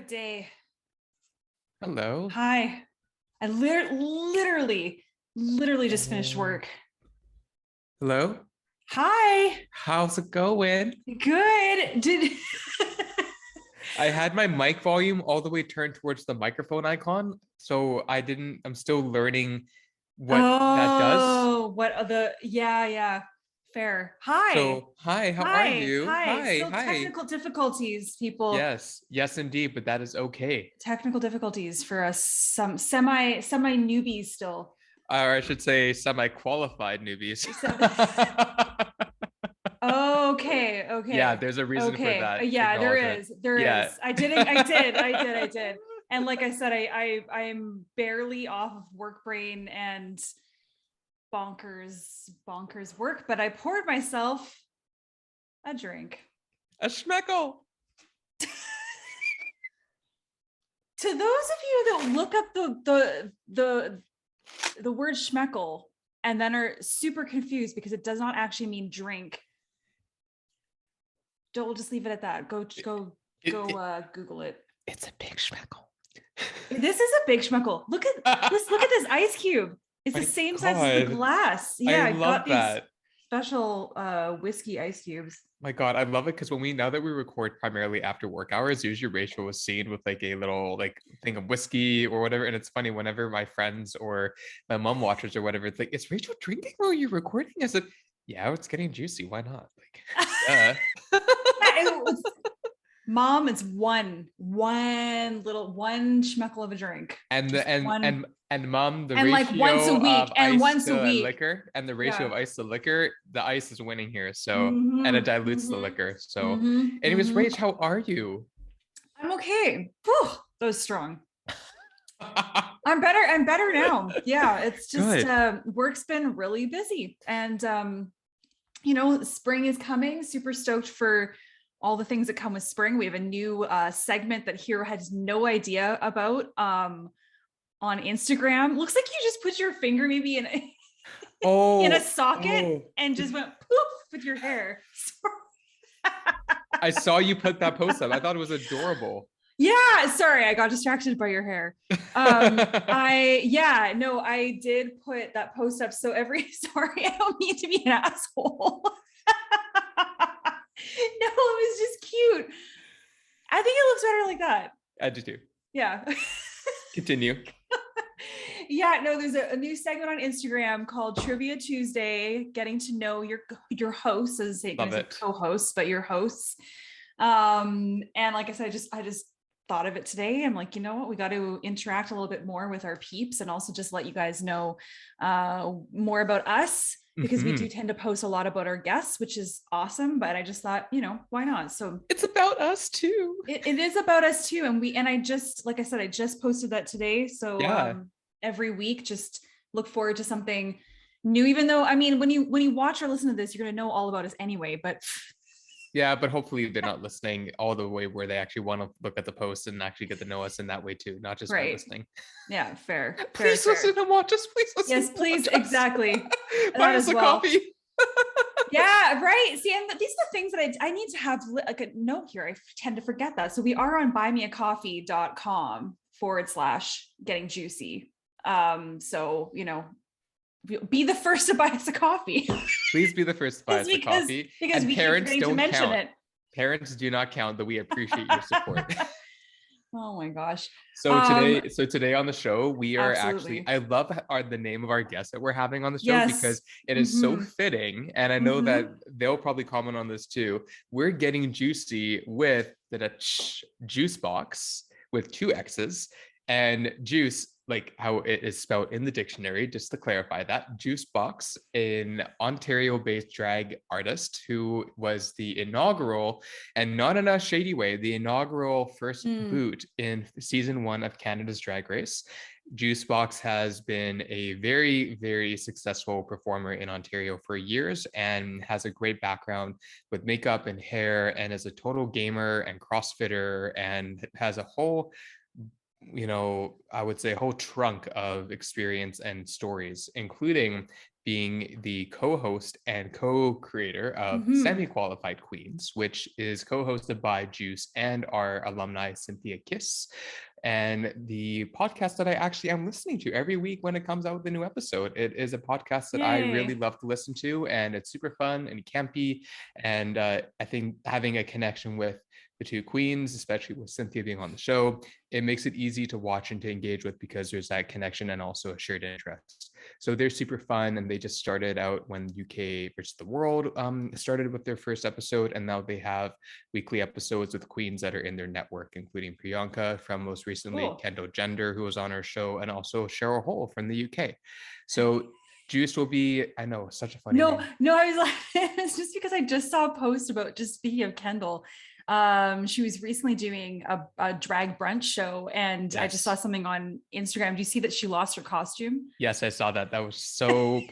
a day. Hello. Hi. I literally just finished work. Hello. Hi. How's it going? Good. I had my mic volume all the way turned towards the microphone icon, so I'm still learning what that does. Oh, yeah. Fair. Hi. So, hi, how are you? Hi. Hi, Still hi. technical difficulties, people. Yes, indeed, but that is okay. Technical difficulties for us, some semi newbies still. Or I should say semi-qualified newbies. Okay. Yeah, there's a reason for that Yeah, there acknowledgement. is. Yeah. I did. And like I said, I'm barely off of work brain and bonkers work, but I poured myself a drink. A schmeckle. To those of you that look up the word schmeckle and then are super confused because it does not actually mean drink, we'll just leave it at that. Go Google it. It's a big schmeckle. This is a big schmeckle. Look at this. Look at this ice cube. It's the same size as the glass. Yeah, I love that. Special whiskey ice cubes. My God, I love it because now that we record primarily after work hours, usually Rachel was seen with like a little thing of whiskey or whatever. And it's funny whenever my friends or my mom watches or whatever, it's like, is Rachel drinking or are you recording? I said, yeah, it's getting juicy. Why not? Mom, it's one schmeckle of a drink. And mom, the and ratio like once a week of and ice once to a week liquor and the ratio of ice to liquor, the ice is winning here. So and it dilutes the liquor. So anyways, Rach, how are you? I'm okay. Whew, that was strong. I'm better now. Yeah, it's just work's been really busy. And spring is coming. Super stoked for all the things that come with spring. We have a new segment that Hero has no idea about on Instagram. Looks like you just put your finger maybe in a socket and just went poof with your hair. I saw you put that post up. I thought it was adorable. Yeah, sorry, I got distracted by your hair. I did put that post up. So sorry, I don't mean to be an asshole. No, it was just cute. I think it looks better like that. I do too. Yeah. Continue. Yeah, no, there's a new segment on Instagram called Trivia Tuesday, getting to know your hosts, as I say co-hosts, but your hosts. And like I said, I just thought of it today. I'm like, you know what, we got to interact a little bit more with our peeps and also just let you guys know more about us, because we do tend to post a lot about our guests, which is awesome. But I just thought, why not? So it's about us too. It is about us too. And I just, like I said, I just posted that today. So every week, just look forward to something new, even though, I mean, when you watch or listen to this, you're going to know all about us anyway, but yeah, but hopefully they're not listening all the way where they actually want to look at the post and actually get to know us in that way too, not just by listening. Yeah, fair. Please listen and watch us. Please listen. Yes, please. Exactly. Buy us a coffee. Yeah, right. See, and these are the things that I need to have like a note here. I tend to forget that. So we are on buymeacoffee.com/getting juicy. So, be the first to buy us a coffee. Please be the first to buy us a coffee. Because and parents don't count. Parents do not count, but we appreciate your support. Oh my gosh. So today on the show, we are actually, I love the name of our guest that we're having on the show, because it is so fitting. And I know that they'll probably comment on this too. We're getting juicy with the Juice Boxx with 2 X's, and juice, like how it is spelled in the dictionary, just to clarify that. Juice Boxx, an Ontario-based drag artist who was the inaugural, and not in a shady way, the inaugural first boot in season 1 of Canada's Drag Race. Juice Boxx has been a very, very successful performer in Ontario for years and has a great background with makeup and hair, and is a total gamer and CrossFitter, and has a whole, I would say a whole trunk of experience and stories, including being the co-host and co-creator of Semi-Qualified Queens, which is co-hosted by Juice and our alumni Cynthia Kiss, and the podcast that I actually am listening to every week when it comes out with a new episode. It is a podcast that I really love to listen to, and it's super fun and campy, and I think having a connection with the two queens, especially with Cynthia being on the show, it makes it easy to watch and to engage with because there's that connection and also a shared interest. So they're super fun, and they just started out when UK versus the World started with their first episode, and now they have weekly episodes with queens that are in their network, including Priyanka from most recently, Kendall Gender, who was on our show, and also Cheryl Hole from the UK. So Juice will be, I know, such a funny name. No, I was like, it's just because I just saw a post about, just speaking of Kendall, she was recently doing a drag brunch show, and I just saw something on Instagram. Do you see that she lost her costume? Yes, I saw that. That was so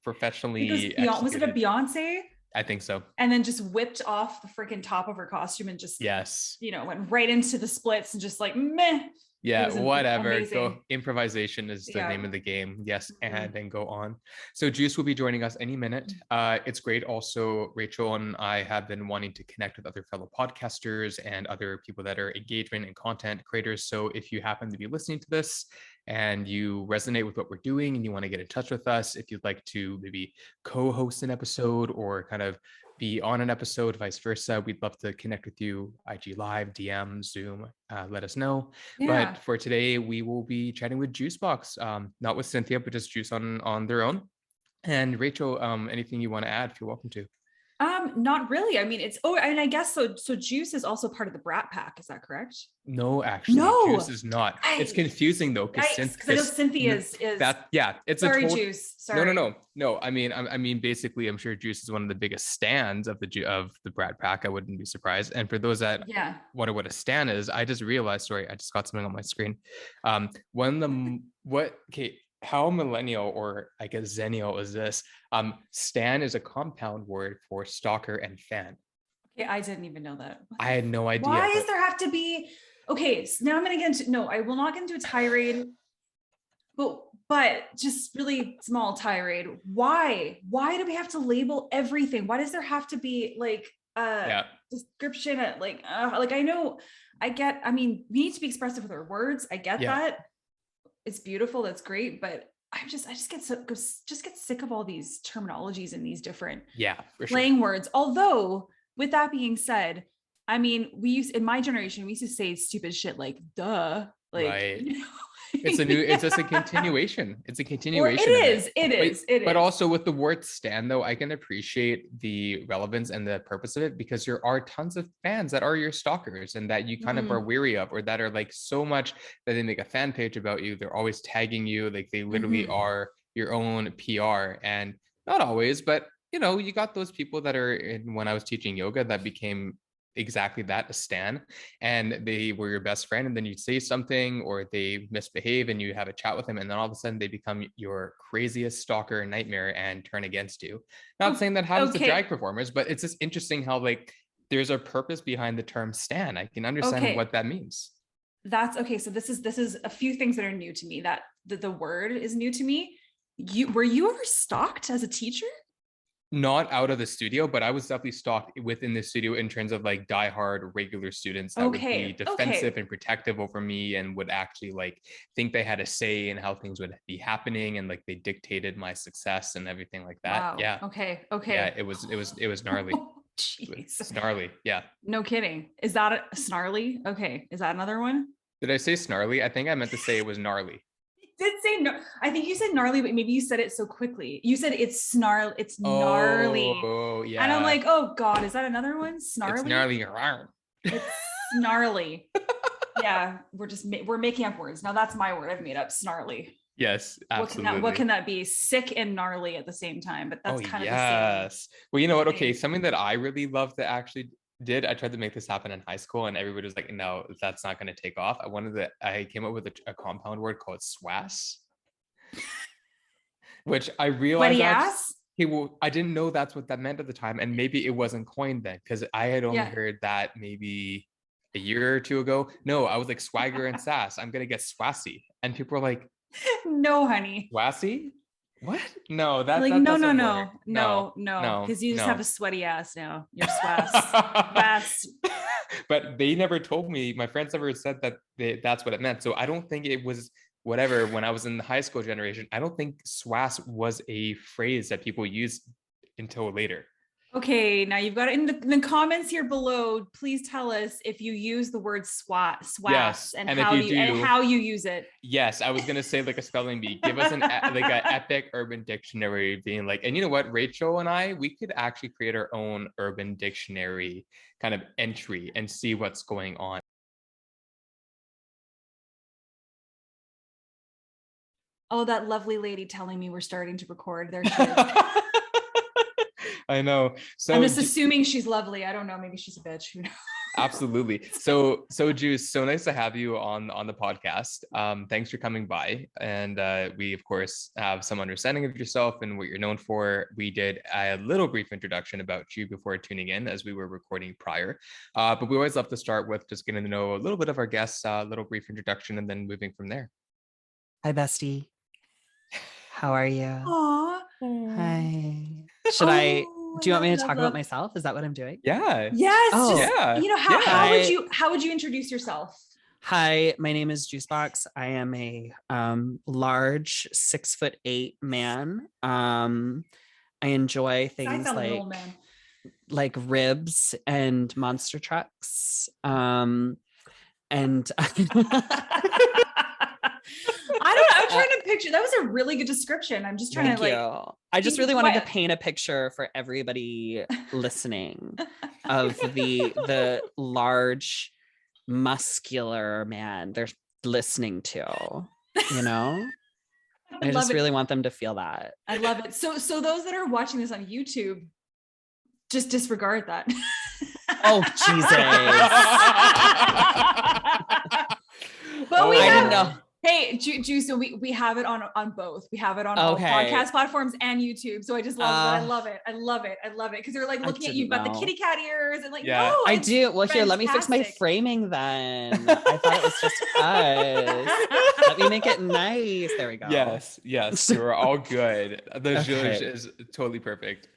professionally executed. Was it a Beyonce? I think so. And then just whipped off the freaking top of her costume and just, went right into the splits and just like, meh. Yeah, whatever. Go, improvisation is the name of the game. Yes, and then go on. So Juice will be joining us any minute. It's great. Also, Rachel and I have been wanting to connect with other fellow podcasters and other people that are engagement and content creators. So if you happen to be listening to this and you resonate with what we're doing and you want to get in touch with us, if you'd like to maybe co-host an episode or kind of be on an episode, vice versa, we'd love to connect with you. IG Live, DM, Zoom, let us know. But for today, we will be chatting with Juice Boxx, not with Cynthia, but just Juice on their own. And Rachel, anything you want to add, feel welcome to. Not really. I mean, and I guess so. So Juice is also part of the Brat Pack. Is that correct? No, actually, Juice is not. It's confusing though, because I know Cynthia is that. Yeah, it's sorry, a Juice. Sorry. No. I mean, basically, I'm sure Juice is one of the biggest stans of the Brat Pack. I wouldn't be surprised. And for those that wonder what a stan is, I just realized. Sorry, I just got something on my screen. How millennial, or I guess zennial, is this? Stan is a compound word for stalker and fan. Okay, I didn't even know that. I had no idea. Why does there have to be? Okay, so now I'm gonna get into. No, I will not get into a tirade. But just really small tirade. Why? Why do we have to label everything? Why does there have to be like description? I know. I mean, we need to be expressive with our words. I get that. It's beautiful. That's great. But I just get sick of all these terminologies and these different slang words. Although, with that being said, I mean, in my generation, we used to say stupid shit like "duh," like. Right. It's just a continuation. It's a continuation. It is. But also with the word stan, though, I can appreciate the relevance and the purpose of it, because there are tons of fans that are your stalkers and that you kind of are weary of, or that are like so much that they make a fan page about you. They're always tagging you. Like they literally are your own PR, and not always, but you got those people that are when I was teaching yoga that became exactly that, a stan, and they were your best friend, and then you say something or they misbehave and you have a chat with them, and then all of a sudden they become your craziest stalker nightmare and turn against you. Not saying that happens to drag performers, but it's just interesting how like there's a purpose behind the term stan. I can understand what that means. That's okay. So this is a few things that are new to me. That the word is new to me. Were you ever stalked as a teacher? Not out of the studio, but I was definitely stalked within the studio in terms of like diehard regular students that would be defensive and protective over me, and would actually like think they had a say in how things would be happening, and like they dictated my success and everything like that. Wow. Yeah. Okay. Yeah, it was gnarly. It's gnarly. Yeah. No kidding. Is that a snarly? Okay. Is that another one? Did I say snarly? I think I meant to say it was gnarly. Did say no. I think you said gnarly, but maybe you said it so quickly. You said it's it's gnarly. Oh, yeah. And I'm like, oh God, is that another one? Snarly? It's gnarly. It's snarly. Yeah, we're making up words. Now that's my word I've made up, snarly. Yes, absolutely. What can that be? Sick and gnarly at the same time, but that's kind of the same. Well, you know what? Okay, something that I really love to actually I tried to make this happen in high school, and everybody was like, no, that's not going to take off. I came up with a compound word called swass, which I realized I didn't know that's what that meant at the time, and maybe it wasn't coined then, because I had only heard that maybe a year or two ago. No, I was like swagger and sass. I'm going to get swassy, and people were like, no, honey. Swassy? What? No, that like that no, doesn't no, work. no, because you just have a sweaty ass now. You're swass. But they never told me. My friends never said that that's what it meant. So I don't think it was whatever. When I was in the high school generation, I don't think swass was a phrase that people used until later. Okay, now you've got it in the comments here below. Please tell us if you use the word swass, yes, and how you use it. Yes, I was gonna say like a spelling bee. Give us like an epic urban dictionary, being like, and you know what, Rachel and I, we could actually create our own urban dictionary kind of entry and see what's going on. Oh, that lovely lady telling me we're starting to record. There she is. I know. So I'm just assuming she's lovely. I don't know. Maybe she's a bitch. Who knows? Absolutely. So Juice, so nice to have you on the podcast. Thanks for coming by. And we of course have some understanding of yourself and what you're known for. We did a little brief introduction about you before tuning in as we were recording prior. But we always love to start with just getting to know a little bit of our guests, a little brief introduction, and then moving from there. Hi, bestie. How are you? Aww. Hi. Do you want me to talk about myself? Is that what I'm doing? Yeah. Yes. Oh, yeah. You know, how would you introduce yourself? Hi, my name is Juice Boxx. I am a large 6'8" man. I enjoy things like ribs and monster trucks. And I don't know. I'm trying to picture. That was a really good description. I'm just trying I just really wanted to paint a picture for everybody listening of the large, muscular man they're listening to. You know, I just really want them to feel that. I love it. So those that are watching this on YouTube, just disregard that. Oh Jesus! But I didn't know. Hey, Juice, so we have it on both. We have it on all podcast platforms and YouTube. So I just love it. I love it. I love it. I love it. Because they're like looking at you, but the kitty cat ears and like, no, I do. Well, here, let me fix my framing then. I thought it was just us. Let me make it nice. There we go. Yes, you're all good. The zhuzh is totally perfect.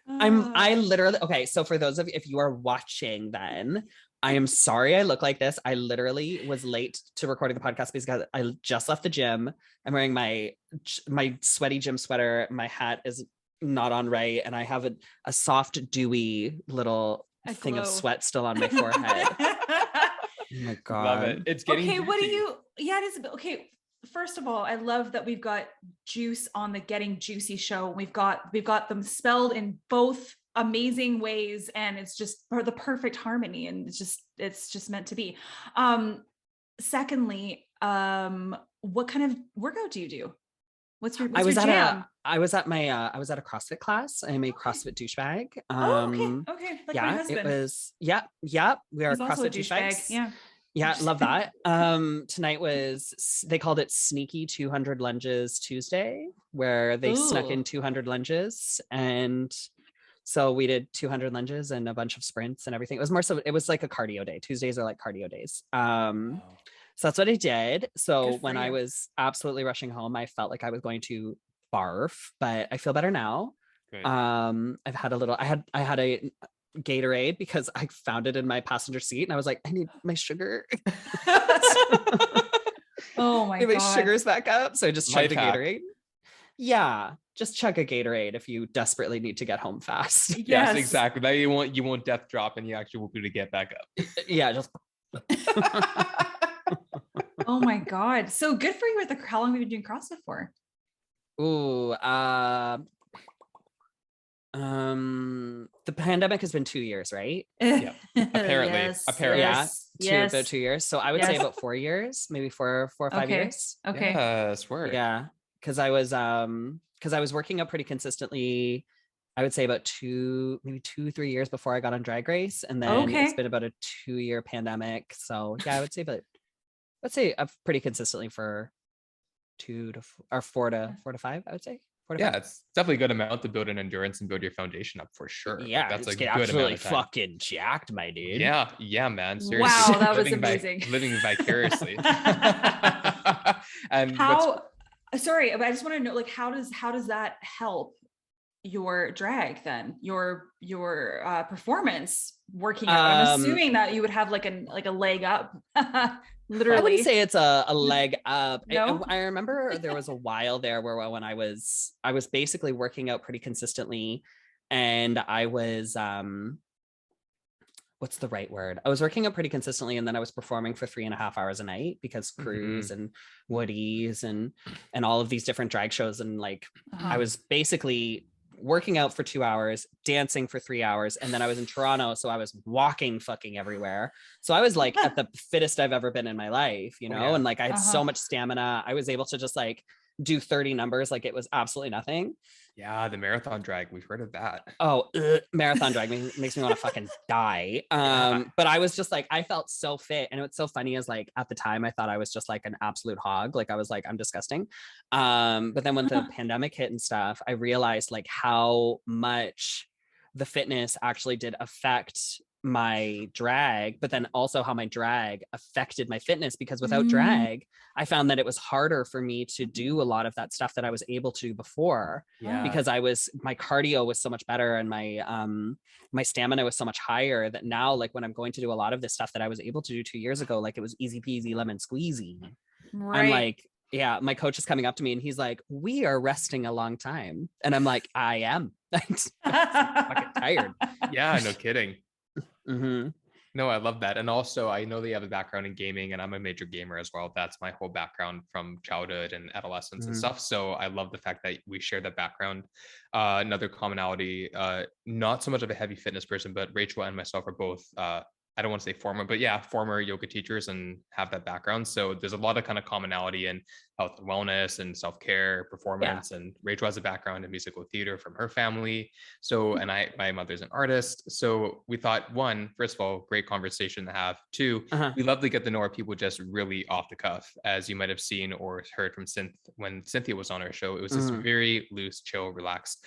I literally, okay, so for those of you, if you are watching then, I am sorry I look like this. I literally was late to recording the podcast because I just left the gym. I'm wearing my sweaty gym sweater. My hat is not on right. And I have a soft, dewy little thing of sweat still on my forehead. Oh my God. Love it. It's getting okay. juicy. What do you, yeah, it is. Okay. First of all, I love that we've got Juice on the Getting Juicy show. We've got them spelled in both amazing ways, and it's just the perfect harmony, and it's just meant to be. Secondly, what kind of workout do you do? What's your jam? I was at a CrossFit class. I'm a CrossFit douchebag. Okay. Like yeah, my husband. It was we are CrossFit douchebags. Yeah, love that. Tonight they called it Sneaky 200 Lunges Tuesday, where they snuck in 200 lunges. And so we did 200 lunges and a bunch of sprints and everything. It was like a cardio day. Tuesdays are like cardio days. So that's what I did. So when I was absolutely rushing home, I felt like I was going to barf, but I feel better now. Good. I had a Gatorade because I found it in my passenger seat and I was like, I need my sugar. Oh my God. My sugar's back up. So I just chugged a Gatorade. Yeah. Just chug a Gatorade if you desperately need to get home fast. Yes, exactly. That you won't death drop and you actually will be able to get back up. Yeah, just oh my God. So good for you. How long have you been doing CrossFit for? Ooh, the pandemic has been 2 years, right? Yeah. Apparently. About 2 years. So I would say about 4 years, maybe four or 5 years. Okay. Yes, word. Yeah. Because I was working out pretty consistently. I would say about 3 years before I got on Drag Race. And then it's been about a 2-year pandemic. So yeah, I would say pretty consistently for 4 to 5, I would say. Yeah, it's definitely a good amount to build an endurance and build your foundation up for sure. Yeah, that's a good absolutely amount of time. Fucking jacked, my dude. Yeah, man. Seriously. Wow, that was amazing. Living vicariously. And sorry, but I just want to know, like, how does that help your drag then? Your performance working out? I'm assuming that you would have like a leg up. Literally. I wouldn't say it's a leg up. No? I remember there was a while there where when I was basically working out pretty consistently, and I was what's the right word? I was working out pretty consistently, and then I was performing for 3.5 hours a night because Cruise and Woody's and all of these different drag shows, and like I was basically working out for 2 hours, dancing for 3 hours, and then I was in Toronto, so I was walking fucking everywhere. So I was like at the fittest I've ever been in my life, you know, and like I had so much stamina. I was able to just like do 30 numbers like it was absolutely nothing. Yeah, the marathon drag, we've heard of that. Oh, marathon drag makes me want to fucking die. But I was just like, I felt so fit, and what's so funny is like at the time I thought I was just like an absolute hog, like I was like, I'm disgusting. But then when the pandemic hit and stuff, I realized like how much the fitness actually did affect my drag, but then also how my drag affected my fitness, because without drag, I found that it was harder for me to do a lot of that stuff that I was able to before, because my cardio was so much better, and my stamina was so much higher, that now like when I'm going to do a lot of this stuff that I was able to do 2 years ago, like it was easy peasy lemon squeezy. I'm like, yeah, my coach is coming up to me and he's like, we are resting a long time, and I'm like, I am. I'm fucking tired. Yeah, no kidding. No, I love that. And also I know that you have a background in gaming, and I'm a major gamer as well. That's my whole background from childhood and adolescence and stuff. So I love the fact that we share that background. Another commonality, not so much of a heavy fitness person, but Rachel and myself are both I don't want to say former, but yeah, former yoga teachers and have that background. So there's a lot of kind of commonality in health and wellness and self-care, performance. And Rachel has a background in musical theater from her family. So, and my mother's an artist. So we thought, one, first of all, great conversation to have. Two, we love to get to know our people just really off the cuff, as you might have seen or heard from when Cynthia was on our show. It was just very loose, chill, relaxed.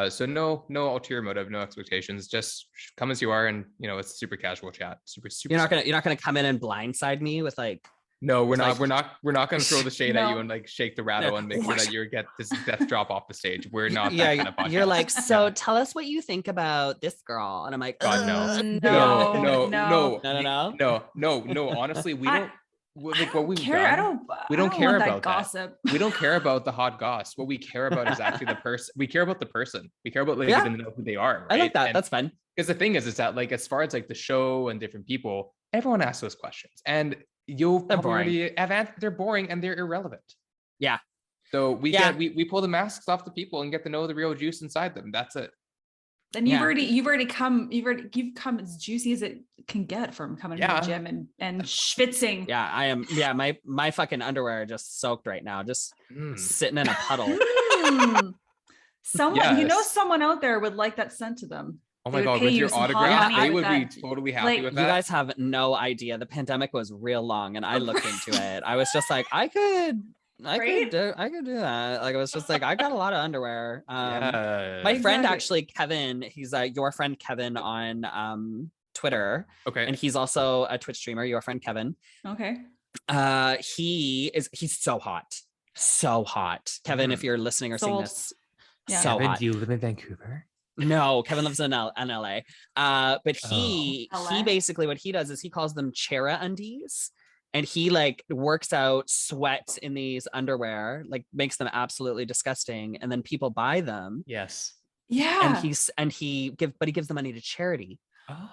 So no ulterior motive, no expectations, just come as you are. And you know, it's a super casual chat. Super. You're not gonna come in and blindside me with like. No, we're not gonna throw the shade at you and like shake the rattle and make sure that you get this death drop off the stage. We're not that kind of podcast. You're like, so tell us what you think about this girl, and I'm like, God, no. Honestly, we don't. Like what we've done, we don't care about gossip. We don't care about the hot goss. What we care about is actually the person. We care about the person. We care about like getting to know who they are. Right? I like that. That's fun. Because the thing is that like as far as like the show and different people, everyone asks those questions, and you'll probably have they're boring and they're irrelevant. Yeah. So we pull the masks off the people and get to know the real juice inside them. That's it. And you've come as juicy as it can get from coming to the gym and schwitzing. Yeah, I am. Yeah, my fucking underwear are just soaked right now, just sitting in a puddle. Someone out there would like that sent to them. Oh my God, with your autograph, they would be totally happy with that. You guys have no idea. The pandemic was real long, and I looked into it. I was just like, I could do that. Like, I was just like, I got a lot of underwear. My friend actually, Kevin, he's your friend Kevin on Twitter. Okay. And he's also a Twitch streamer, your friend Kevin. Okay. He's so hot. So hot. Kevin, if you're listening or seeing this, so hot. Do you live in Vancouver? No, Kevin lives in LA. But he basically, what he does is he calls them Chera undies. And he like works out, sweats in these underwear, like makes them absolutely disgusting. And then people buy them. Yes. Yeah. And he gives the money to charity. Oh.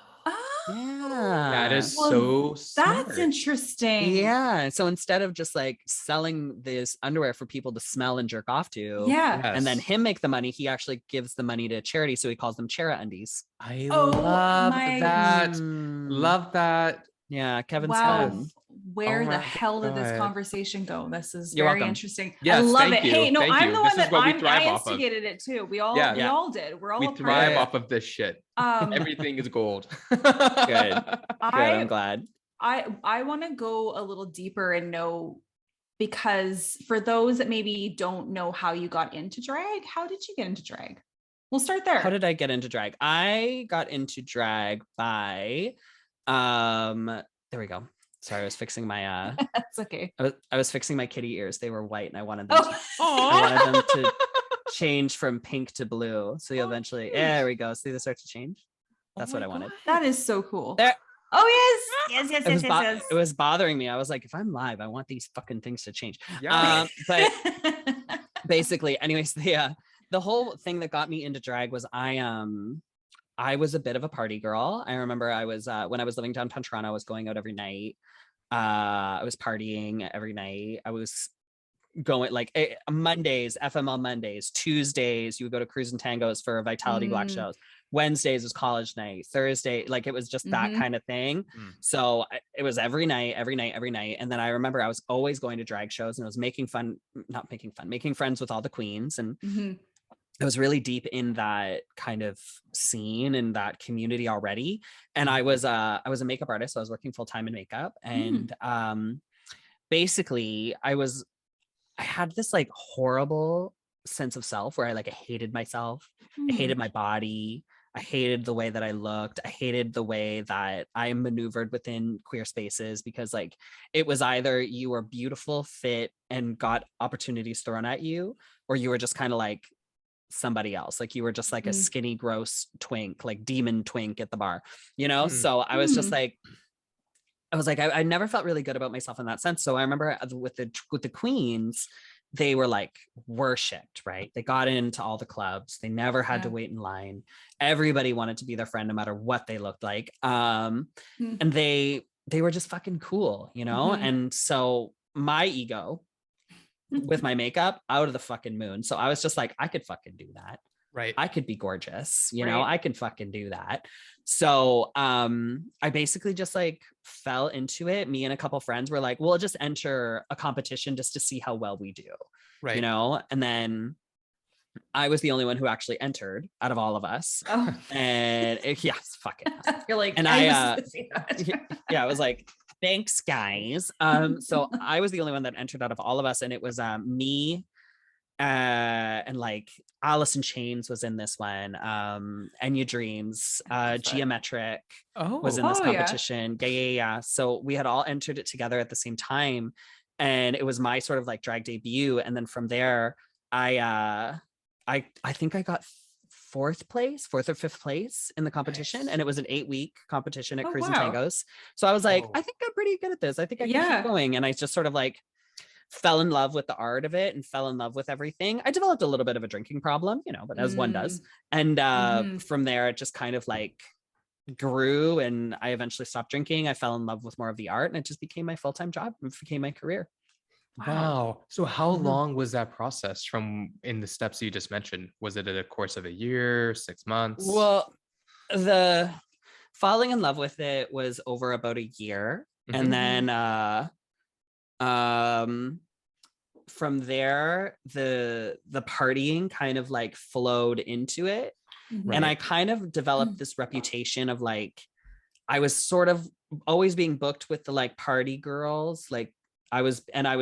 Yeah. That is so smart. That's interesting. Yeah. So instead of just like selling this underwear for people to smell and jerk off to, and then him make the money, he actually gives the money to charity. So he calls them Chera undies. I love that. Love that. Yeah, Kevin's fun. Where the hell did this conversation go? This is You're very welcome. interesting. Yes, I love it. You. Hey, no, thank I'm you. the this one that I instigated it too. We all did. We thrive off of this shit. Everything is gold. Good. I'm glad. I want to go a little deeper and know, because for those that maybe don't know how you got into drag, how did you get into drag? We'll start there. How did I get into drag? I got into drag by there we go. Sorry, I was fixing my That's okay. I was fixing my kitty ears. They were white and I wanted them to change from pink to blue. So you'll eventually there we go. See, they start to change. That's what I wanted. That is so cool. There. Oh yes. It was bothering me. I was like, if I'm live, I want these fucking things to change. Yeah. But basically, anyways, the whole thing that got me into drag was I was a bit of a party girl. I remember I was when I was living downtown Toronto, I was going out every night. I was partying every night. I was going like Mondays, FML Mondays, Tuesdays, you would go to Cruise and Tangos for Vitality Black shows. Wednesdays was college night. Thursday, like it was just that kind of thing. So it was every night. And then I remember I was always going to drag shows and I was making friends with all the queens. And I was really deep in that kind of scene and that community already. And I was a makeup artist. So I was working full time in makeup. And basically I had this like horrible sense of self where I hated myself. I hated my body. I hated the way that I looked. I hated the way that I maneuvered within queer spaces because like it was either you were beautiful, fit, and got opportunities thrown at you, or you were just kind of like somebody else. Like you were just like a skinny, gross twink, like demon twink at the bar, you know? So I was just like, I never felt really good about myself in that sense. So I remember with the queens, they were like worshipped, right? They got into all the clubs. They never had to wait in line. Everybody wanted to be their friend no matter what they looked like. And they were just fucking cool, you know? And so my ego with my makeup out of the fucking moon. So I was just like, I could fucking do that. Right. I could be gorgeous, you know, I could fucking do that. So I basically just like fell into it. Me and a couple friends were like, we'll just enter a competition just to see how well we do. Right. You know, and then I was the only one who actually entered out of all of us. And fucking you're like, and I was like, thanks guys. So I was the only one that entered out of all of us, and it was me and like Alice in Chains was in this one, Enya Dreams, Geometric was in this competition. Yeah. So we had all entered it together at the same time, and it was my sort of like drag debut. And then from there, I think I got fourth or fifth place in the competition. Nice. And it was an 8-week competition at Cruise and Tangos. So I was like, I think I'm pretty good at this. I think I can keep going. And I just sort of like fell in love with the art of it and fell in love with everything. I developed a little bit of a drinking problem, you know, but as one does. And from there, it just kind of like grew, and I eventually stopped drinking. I fell in love with more of the art, and it just became my full-time job and became my career. Wow. So how long was that process from in the steps you just mentioned? Was it a course of a year, 6 months? Well, the falling in love with it was over about a year. And then from there, the partying kind of like flowed into it. And I kind of developed this reputation of like, I was sort of always being booked with the like party girls. Like I was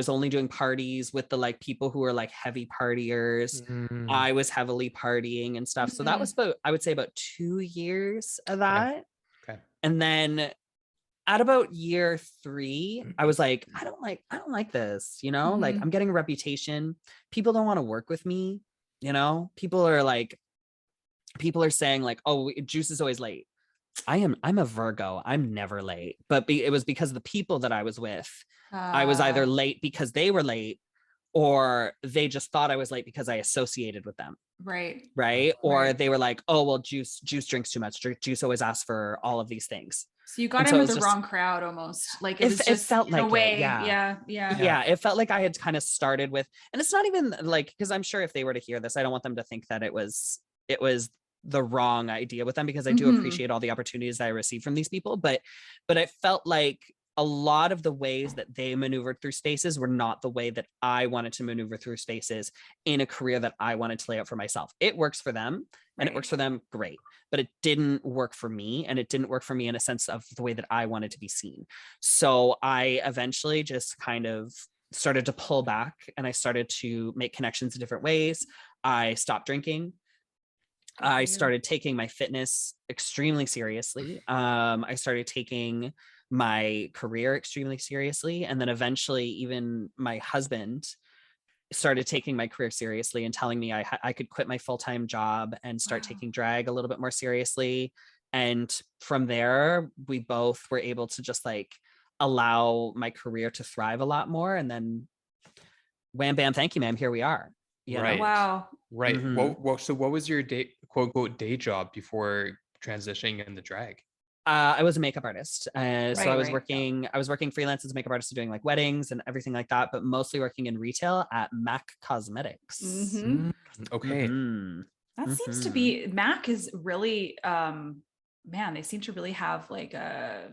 only doing parties with the like people who were like heavy partiers. I was heavily partying and stuff. So that was I would say about 2 years of that. Okay. And then at about year 3, I was like, I don't like this, you know, like I'm getting a reputation. People don't want to work with me. You know, people are saying like, oh, Juice is always late. I'm a Virgo. I'm never late. But it was because of the people that I was with. I was either late because they were late, or they just thought I was late because I associated with them. Right. Or they were like, oh, well, Juice drinks too much. Juice always asks for all of these things. So you got in with the wrong crowd almost. Like it felt like a way. It, yeah. It felt like I had kind of started with, and it's not even like, because I'm sure if they were to hear this, I don't want them to think that it was the wrong idea with them, because I do appreciate all the opportunities that I received from these people. But it felt like a lot of the ways that they maneuvered through spaces were not the way that I wanted to maneuver through spaces in a career that I wanted to lay out for myself. It works for them and it works for them. Great. But it didn't work for me, and it didn't work for me in a sense of the way that I wanted to be seen. So I eventually just kind of started to pull back, and I started to make connections in different ways. I stopped drinking. I started taking my fitness extremely seriously. I started taking my career extremely seriously. And then eventually even my husband started taking my career seriously and telling me I could quit my full-time job and start taking drag a little bit more seriously. And from there, we both were able to just like allow my career to thrive a lot more. And then wham, bam, thank you, ma'am. Here we are. Right. Wow. Right. So what was your quote unquote day job before transitioning into drag? I was a makeup artist. So I was working freelance as a makeup artist, doing like weddings and everything like that, but mostly working in retail at MAC Cosmetics. Okay. That seems to be, MAC is really, man, they seem to really have like a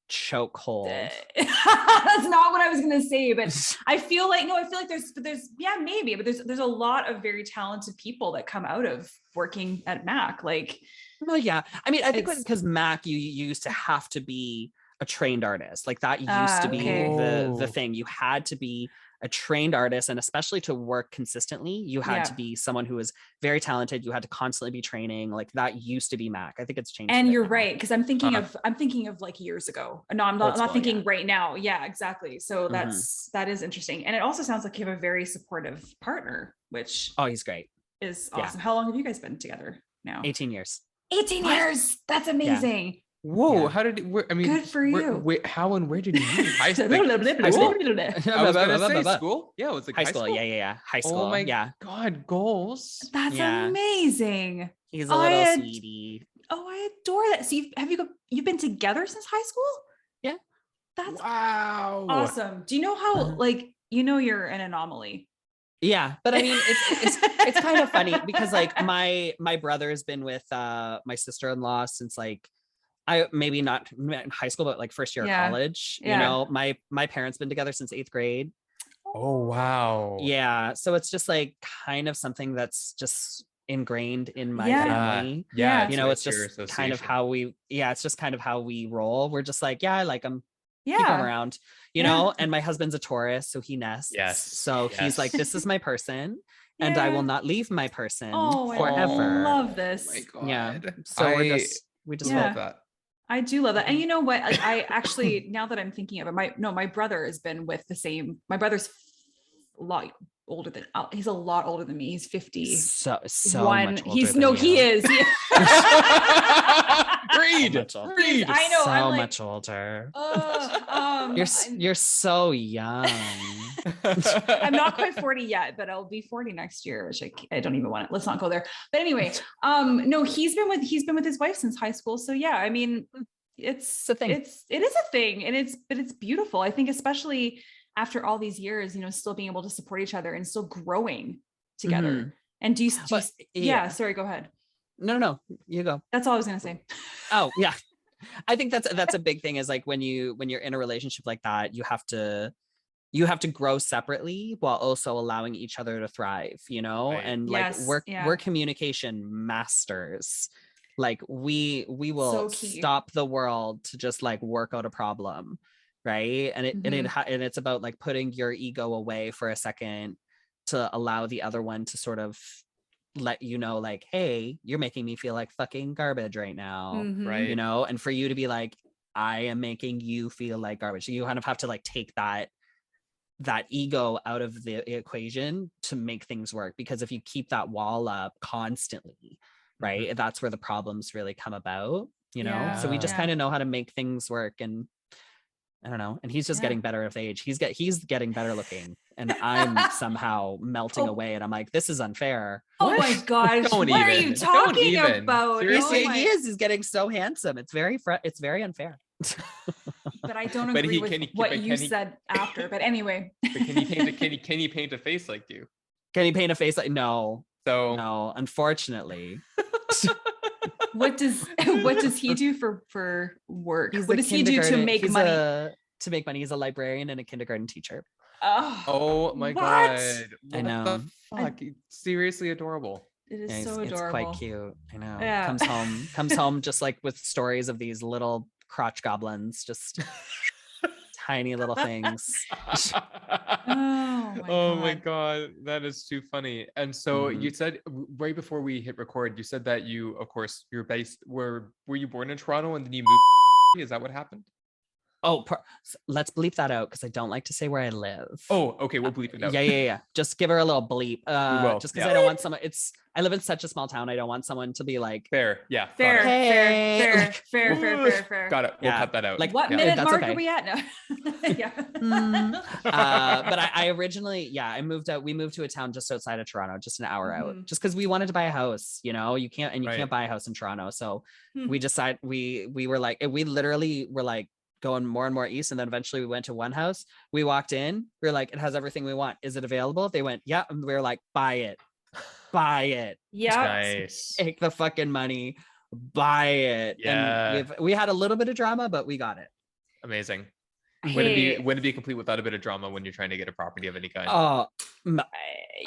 chokehold. That's not what I was gonna say, but I feel like there's yeah, maybe, but there's a lot of very talented people that come out of working at MAC. Like, well, yeah, I mean, I think because MAC, you used to have to be a trained artist. Like that used to be the thing. You had to be a trained artist, and especially to work consistently, you had to be someone who was very talented. You had to constantly be training. Like that used to be MAC. I think it's changed. And you're right, because I'm thinking of like years ago. No, I'm not thinking right now. Yeah, exactly. So that is interesting, and it also sounds like you have a very supportive partner, which he's great. Is awesome. How long have you guys been together now? 18 years. 18 years. That's amazing. Yeah. Whoa, how did I mean, good for you. How and where did you meet? High school? I was gonna say school. Yeah, it was like high school. Yeah. High school. Oh my God, goals. That's amazing. He's a little sweetie. Oh, I adore that. So you've been together since high school? Yeah. That's wow. Awesome. Do you know how you're an anomaly? Yeah, but I mean, it's kind of funny because like my brother has been with my sister-in-law since like I maybe not in high school, but like first year of college. You know, my parents been together since 8th grade. Oh wow. Yeah, so it's just like kind of something that's just ingrained in my family. Yeah, you know, it's just kind of how we. Yeah, it's just kind of how we roll. We're just like, I like them. Keep him around, you know. And my husband's a Taurus, so he nests. So he's like, this is my person, and I will not leave my person forever. I love this. Oh my God. Yeah. So we just love that. I do love that. And you know what? I actually, now that I'm thinking of it, my brother has been with my brother's a lot older than, he's a lot older than me. He's 50. So much older than he is. Read. I know. So much older. You're so young. I'm not quite 40 yet, but I'll be 40 next year, which I don't even want it. Let's not go there. But anyway, no, he's been with his wife since high school. So yeah, I mean, it's a thing. It is a thing, and it's beautiful. I think especially after all these years, you know, still being able to support each other and still growing together. And sorry, go ahead. No, you go. That's all I was going to say. Oh yeah. I think that's a big thing, is like when you're in a relationship like that, you have to grow separately while also allowing each other to thrive, you know. And like we're communication masters. Like we will stop the world to just like work out a problem, right? And it's about like putting your ego away for a second to allow the other one to sort of let you know, like, hey, you're making me feel like fucking garbage right now, right? You know, and for you to be like, I am making you feel like garbage. So you kind of have to like take that ego out of the equation to make things work, because if you keep that wall up constantly, right, that's where the problems really come about, you know. So we just kind of know how to make things work, and I don't know. And he's just getting better with age. He's getting better looking, and I'm somehow melting away, and I'm like, this is unfair. Oh my gosh, what are you talking about? Seriously? He's getting so handsome. It's very unfair. But I don't agree with what you said after. But anyway. But can he paint a face like you? Can he paint a face like no? So no, unfortunately. What does he do for work? What does he do to make money? To make money, he's a librarian and a kindergarten teacher. Oh my God! I know. Fuck, seriously adorable. It is so adorable. It's quite cute. I know. Yeah. Comes home just like with stories of these little crotch goblins, just tiny little things. Oh my God, that is too funny. And so you said right before we hit record, you said that you, of course, you're based. Were you born in Toronto and then you moved? Is that what happened? Oh, let's bleep that out because I don't like to say where I live. Oh, okay, we'll bleep it out. Yeah. Just give her a little bleep. We will. Just because I don't want someone. I live in such a small town. I don't want someone to be like fair. Yeah. Fair. Got it. We'll cut that out. Like what minute mark are we at now? Yeah. But I originally, I moved out. We moved to a town just outside of Toronto, just an hour out, just because we wanted to buy a house. You know, you can't buy a house in Toronto. So we decided we were like, we literally were like going more and more east, and then eventually we went to one house. We walked in, we were like, it has everything we want. Is it available? They went, yeah. And we were like, buy it. Yeah. Nice. Take the fucking money, buy it. Yeah. And we had a little bit of drama, but we got it. Amazing. Hey. Wouldn't it be complete without a bit of drama when you're trying to get a property of any kind? Oh,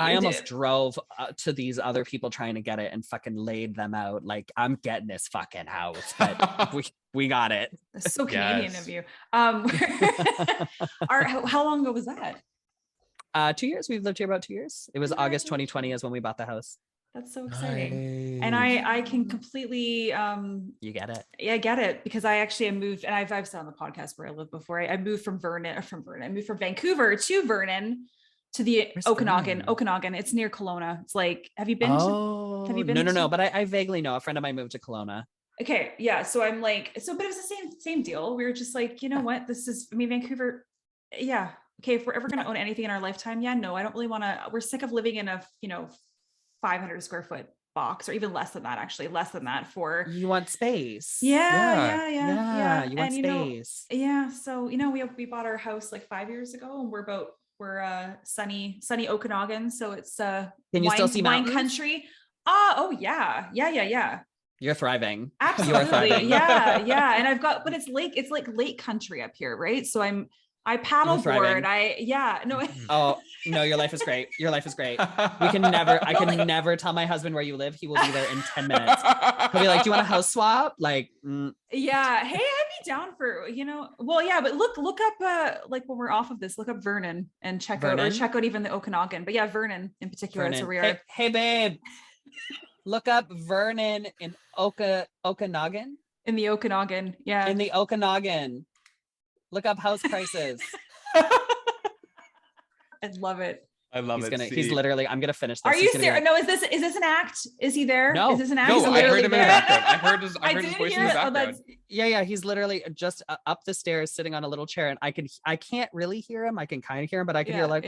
I almost drove to these other people trying to get it and fucking laid them out. Like, I'm getting this fucking house, but we got it. That's so Canadian of you. How long ago was that? 2 years. We've lived here about 2 years. It was August 2020 is when we bought the house. That's so exciting. Nice. And I can completely you get it. Yeah, I get it, because I actually moved, and I've said on the podcast where I lived before. I moved from I moved from Vancouver to Vernon to the Okanagan. It's near Kelowna. It's like, have you been? No. But I vaguely know a friend of mine moved to Kelowna. Okay, yeah. So I'm like, but it was the same deal. We were just like, you know what? Vancouver. Yeah. Okay, if we're ever going to own anything in our lifetime, no, I don't really want to. We're sick of living in a 500 square foot box, or even less than that. Actually, less than that. For you want space. Yeah. You want space. So we bought our house like 5 years ago, and we're sunny Okanagan. So it's can you still see wine mountains? Country. Yeah. You're thriving. Absolutely. You're thriving. Yeah. And but it's like lake country up here, right? So I paddleboard. Oh no, your life is great. I can never tell my husband where you live. He will be there in 10 minutes. He'll be like, do you want a house swap? Like, yeah. Hey, I'd be down for, well, yeah, but look up, like when we're off of this, look up Vernon and check out even the Okanagan, but yeah, Vernon in particular. That's where we are. Hey babe, look up Vernon in Okanagan. In the Okanagan. Yeah. In the Okanagan. Look up house prices. I love it. He's literally, I'm gonna finish this. Are you serious? No, is this an act? Is he there? No. Is this an act? No, I heard him in the background. I heard his voice in the background. Yeah. He's literally just up the stairs sitting on a little chair, and I can't really hear him. I can kind of hear him, but I can hear like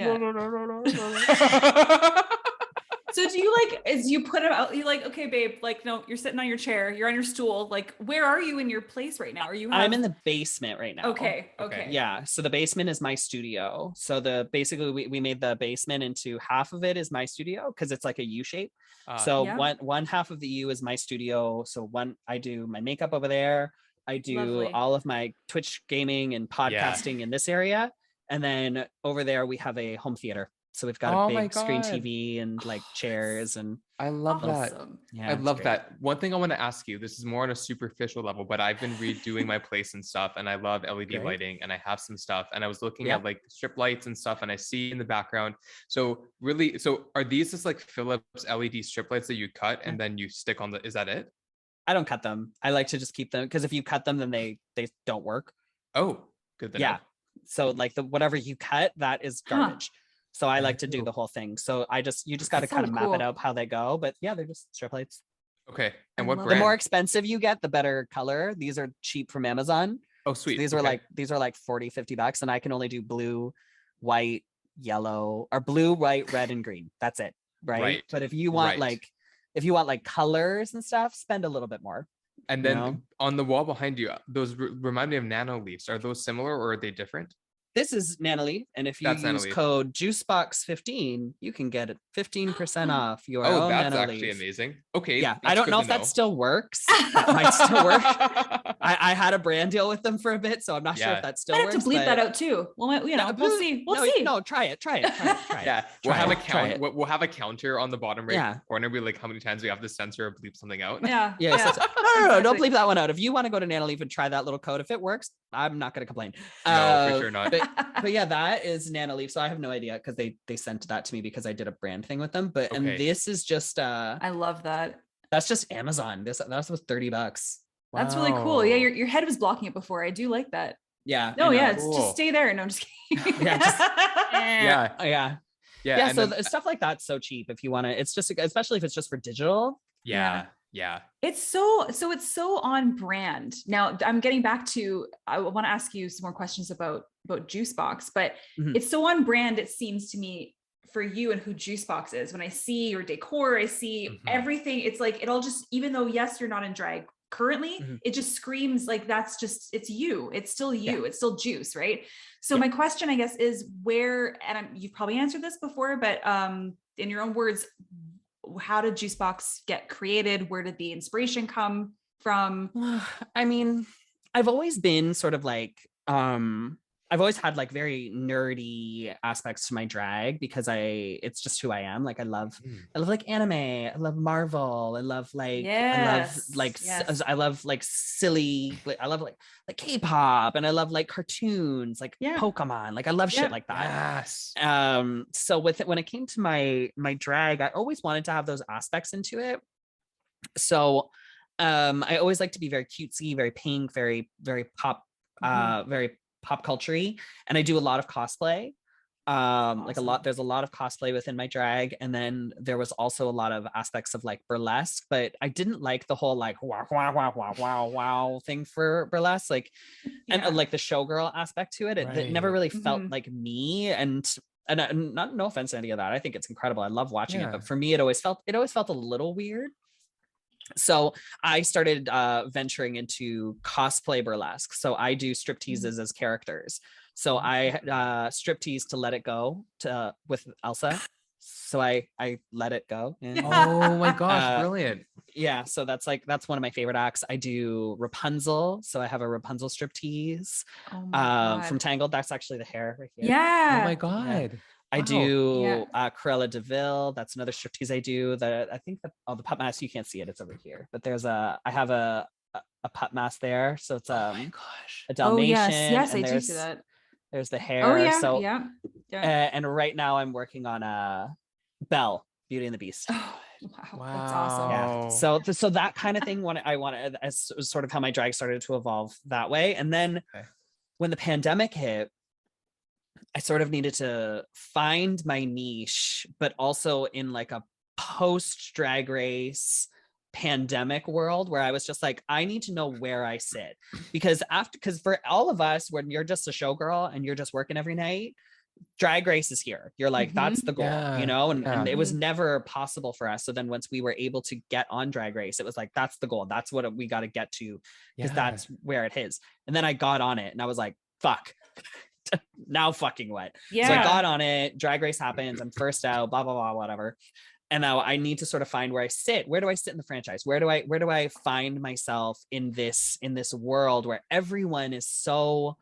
So do you put him out? You like, okay, babe, like, no, you're sitting on your chair, you're on your stool. Like, where are you in your place right now? I'm in the basement right now. Okay. Yeah. So the basement is my studio. So basically we made the basement into half of it is my studio, because it's like a U shape. One half of the U is my studio. So I do my makeup over there. I do all of my Twitch gaming and podcasting in this area. And then over there we have a home theater. So we've got a big screen TV and like chairs, and I love that. Yeah, I love that. One thing I want to ask you, this is more on a superficial level, but I've been redoing my place and stuff, and I love LED lighting, and I have some stuff, and I was looking at like strip lights and stuff, and I see in the background. So are these just like Philips LED strip lights that you cut and then you stick on is that it? I don't cut them. I like to just keep them, because if you cut them, then they don't work. Oh, good. Know. So like whatever you cut, that is garbage. So I like to do the whole thing. So you just got to kind of map it out how they go. But yeah, they're just strip lights. Okay. And what brand? The more expensive you get, the better color. These are cheap from Amazon. Oh, sweet. So these are like $40-$50, and I can only do blue, white, yellow, or blue, white, red, and green. That's it. Right. But if you want like colors and stuff, spend a little bit more. And then on the wall behind you, those remind me of nano leaves. Are those similar or are they different? This is Nanoleaf, and if you use code JuiceBoxx15, you can get it 15% off your own Nanoleaf. Oh, that's actually amazing. Okay. Yeah, I don't know if that still works. That might still work. I had a brand deal with them for a bit, so I'm not sure if that still works. I have to bleep that out too. Well, we'll see. We'll see. No, try it. Yeah, we'll have a counter on the bottom corner. Be like, how many times we have to censor or bleep something out? Yeah. No, don't bleep that one out. If you want to go to Nanoleaf and try that little code, if it works, I'm not going to complain. No, for sure not. But yeah, that is Nanoleaf. So I have no idea, because they sent that to me because I did a brand thing with them. But and this is just I love that. That's just Amazon. That was $30. That's really cool. Yeah, your head was blocking it before. I do like that. Yeah. No, yeah, it's just stay there. No, I'm just kidding. Yeah. So stuff like that's so cheap if you want to. It's just, especially if it's just for digital. Yeah. It's so it's so on brand. Now I'm getting back to, I want to ask you some more questions about Juice Boxx, but it's so on brand, it seems to me, for you and who Juice Boxx is. When I see your decor, I see everything. It's like, it all just, even though yes, you're not in drag currently, it just screams like that's just, it's you. It's still you. It's still Juice, right? So my question, I guess, is where, and you've probably answered this before, but in your own words, how did Juice Boxx get created? Where did the inspiration come from? I mean, I've always been sort of like, I've always had like very nerdy aspects to my drag because it's just who I am. Like I love like anime. I love Marvel. I love like, I love like silly, like, I love like K-pop, and I love like cartoons, like Pokemon. Like I love shit like that. Yes. So when it came to my drag, I always wanted to have those aspects into it. So I always like to be very cutesy, very pink, very, very pop, very pop culture-y, and I do a lot of cosplay. Like there's a lot of cosplay within my drag, and then there was also a lot of aspects of like burlesque, but I didn't like the whole like wow thing for burlesque, like and like the showgirl aspect to it. It never really felt like me, and not, no offense to any of that. I think it's incredible. I love watching it, but for me, it always felt a little weird. So I started venturing into cosplay burlesque. So I do strip teases as characters. So I striptease to Let It Go with Elsa. So I let it go. Oh my gosh, brilliant. Yeah, so that's one of my favorite acts. I do Rapunzel. So I have a Rapunzel striptease from Tangled. That's actually the hair right here. Yeah. Oh my God. Yeah. I do Cruella de Vil. That's another striptease I do. I think the pup mask, you can't see it, it's over here. But I have a pup mask there. So it's oh my gosh. a Dalmatian. Oh yes, I do see that. There's the hair. Oh yeah, so and right now I'm working on Belle, Beauty and the Beast. Oh, wow, that's awesome. Yeah. So that kind of thing, I wanted, as sort of how my drag started to evolve that way. And then when the pandemic hit, I sort of needed to find my niche, but also in like a post Drag Race pandemic world where I was just like, I need to know where I sit, because for all of us, when you're just a showgirl and you're just working every night, Drag Race is here. You're like, that's the goal, you know, and it was never possible for us. So then once we were able to get on Drag Race, it was like, that's the goal. That's what we got to get to, because that's where it is. And then I got on it and I was like, fuck. Now fucking what? So I got on it, Drag Race happens, I'm first out, blah blah blah, whatever. And now I need to sort of find where I sit. Where do I sit in the franchise? Where do I find myself in this world where everyone is so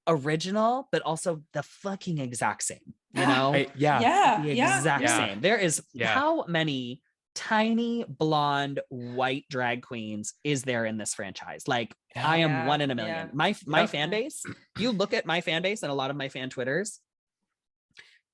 original, but also the fucking exact same, you know? The exact same. There is how many tiny blonde white drag queens is there in this franchise? Like I am one in a million. My fan base, you look at my fan base and a lot of my fan Twitters,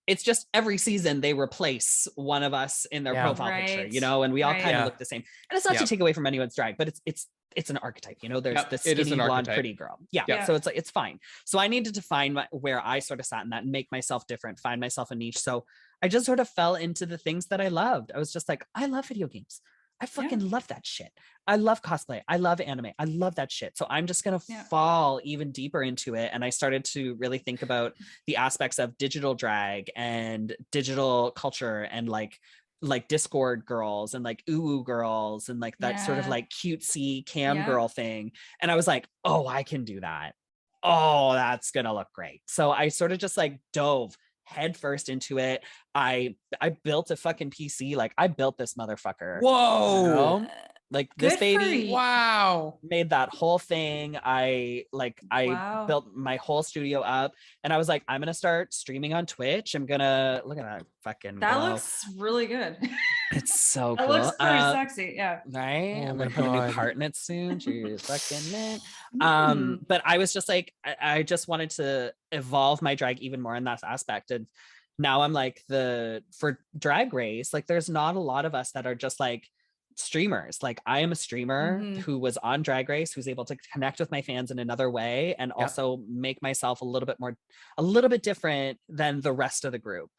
it's just every season they replace one of us in their profile picture, you know, and we all kind of look the same. And it's not to take away from anyone's drag, but it's an archetype, you know, there's the skinny blonde pretty girl. So it's like, it's fine. So I needed to find where I sort of sat in that and make myself different, find myself a niche. So I just sort of fell into the things that I loved. I was just like, I love video games. I fucking love that shit. I love cosplay. I love anime. I love that shit. So I'm just going to fall even deeper into it. And I started to really think about the aspects of digital drag and digital culture and like Discord girls and like ooh girls and like that sort of like cutesy cam girl thing. And I was like, oh, I can do that. Oh, that's going to look great. So I sort of just like dove head first into it. I built a fucking PC. Like I built this motherfucker. Whoa. You know? Like this baby made that whole thing. I built my whole studio up, and I was like, I'm gonna start streaming on Twitch. I'm gonna look at that fucking looks really good. It's so cool. It looks pretty sexy. Right. I'm gonna put a new part in it soon. She's fucking it. But I was just like, I just wanted to evolve my drag even more in that aspect. And now I'm like for Drag Race, like there's not a lot of us that are just like streamers. Like I am a streamer who was on Drag Race, who's able to connect with my fans in another way and also make myself a little bit different than the rest of the group.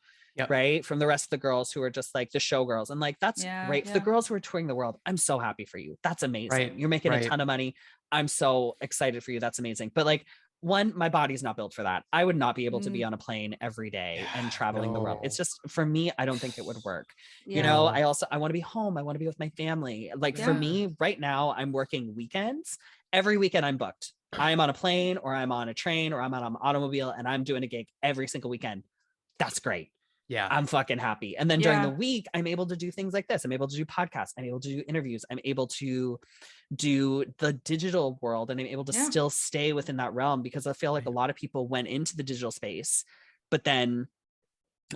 Right, from the rest of the girls who are just like the showgirls, and like that's great for the girls who are touring the world. I'm so happy for you. That's amazing. You're making a ton of money. I'm so excited for you. That's amazing. But like, one, my body's not built for that. I would not be able to be on a plane every day and traveling the world. It's just, for me, I don't think it would work. You know, I want to be home. I want to be with my family. Like for me right now, I'm working weekends. Every weekend I'm booked. I'm on a plane or I'm on a train or I'm on an automobile and I'm doing a gig every single weekend. That's great. Yeah, I'm fucking happy. And then during the week, I'm able to do things like this. I'm able to do podcasts. I'm able to do interviews. I'm able to do the digital world, and I'm able to still stay within that realm, because I feel like a lot of people went into the digital space, but then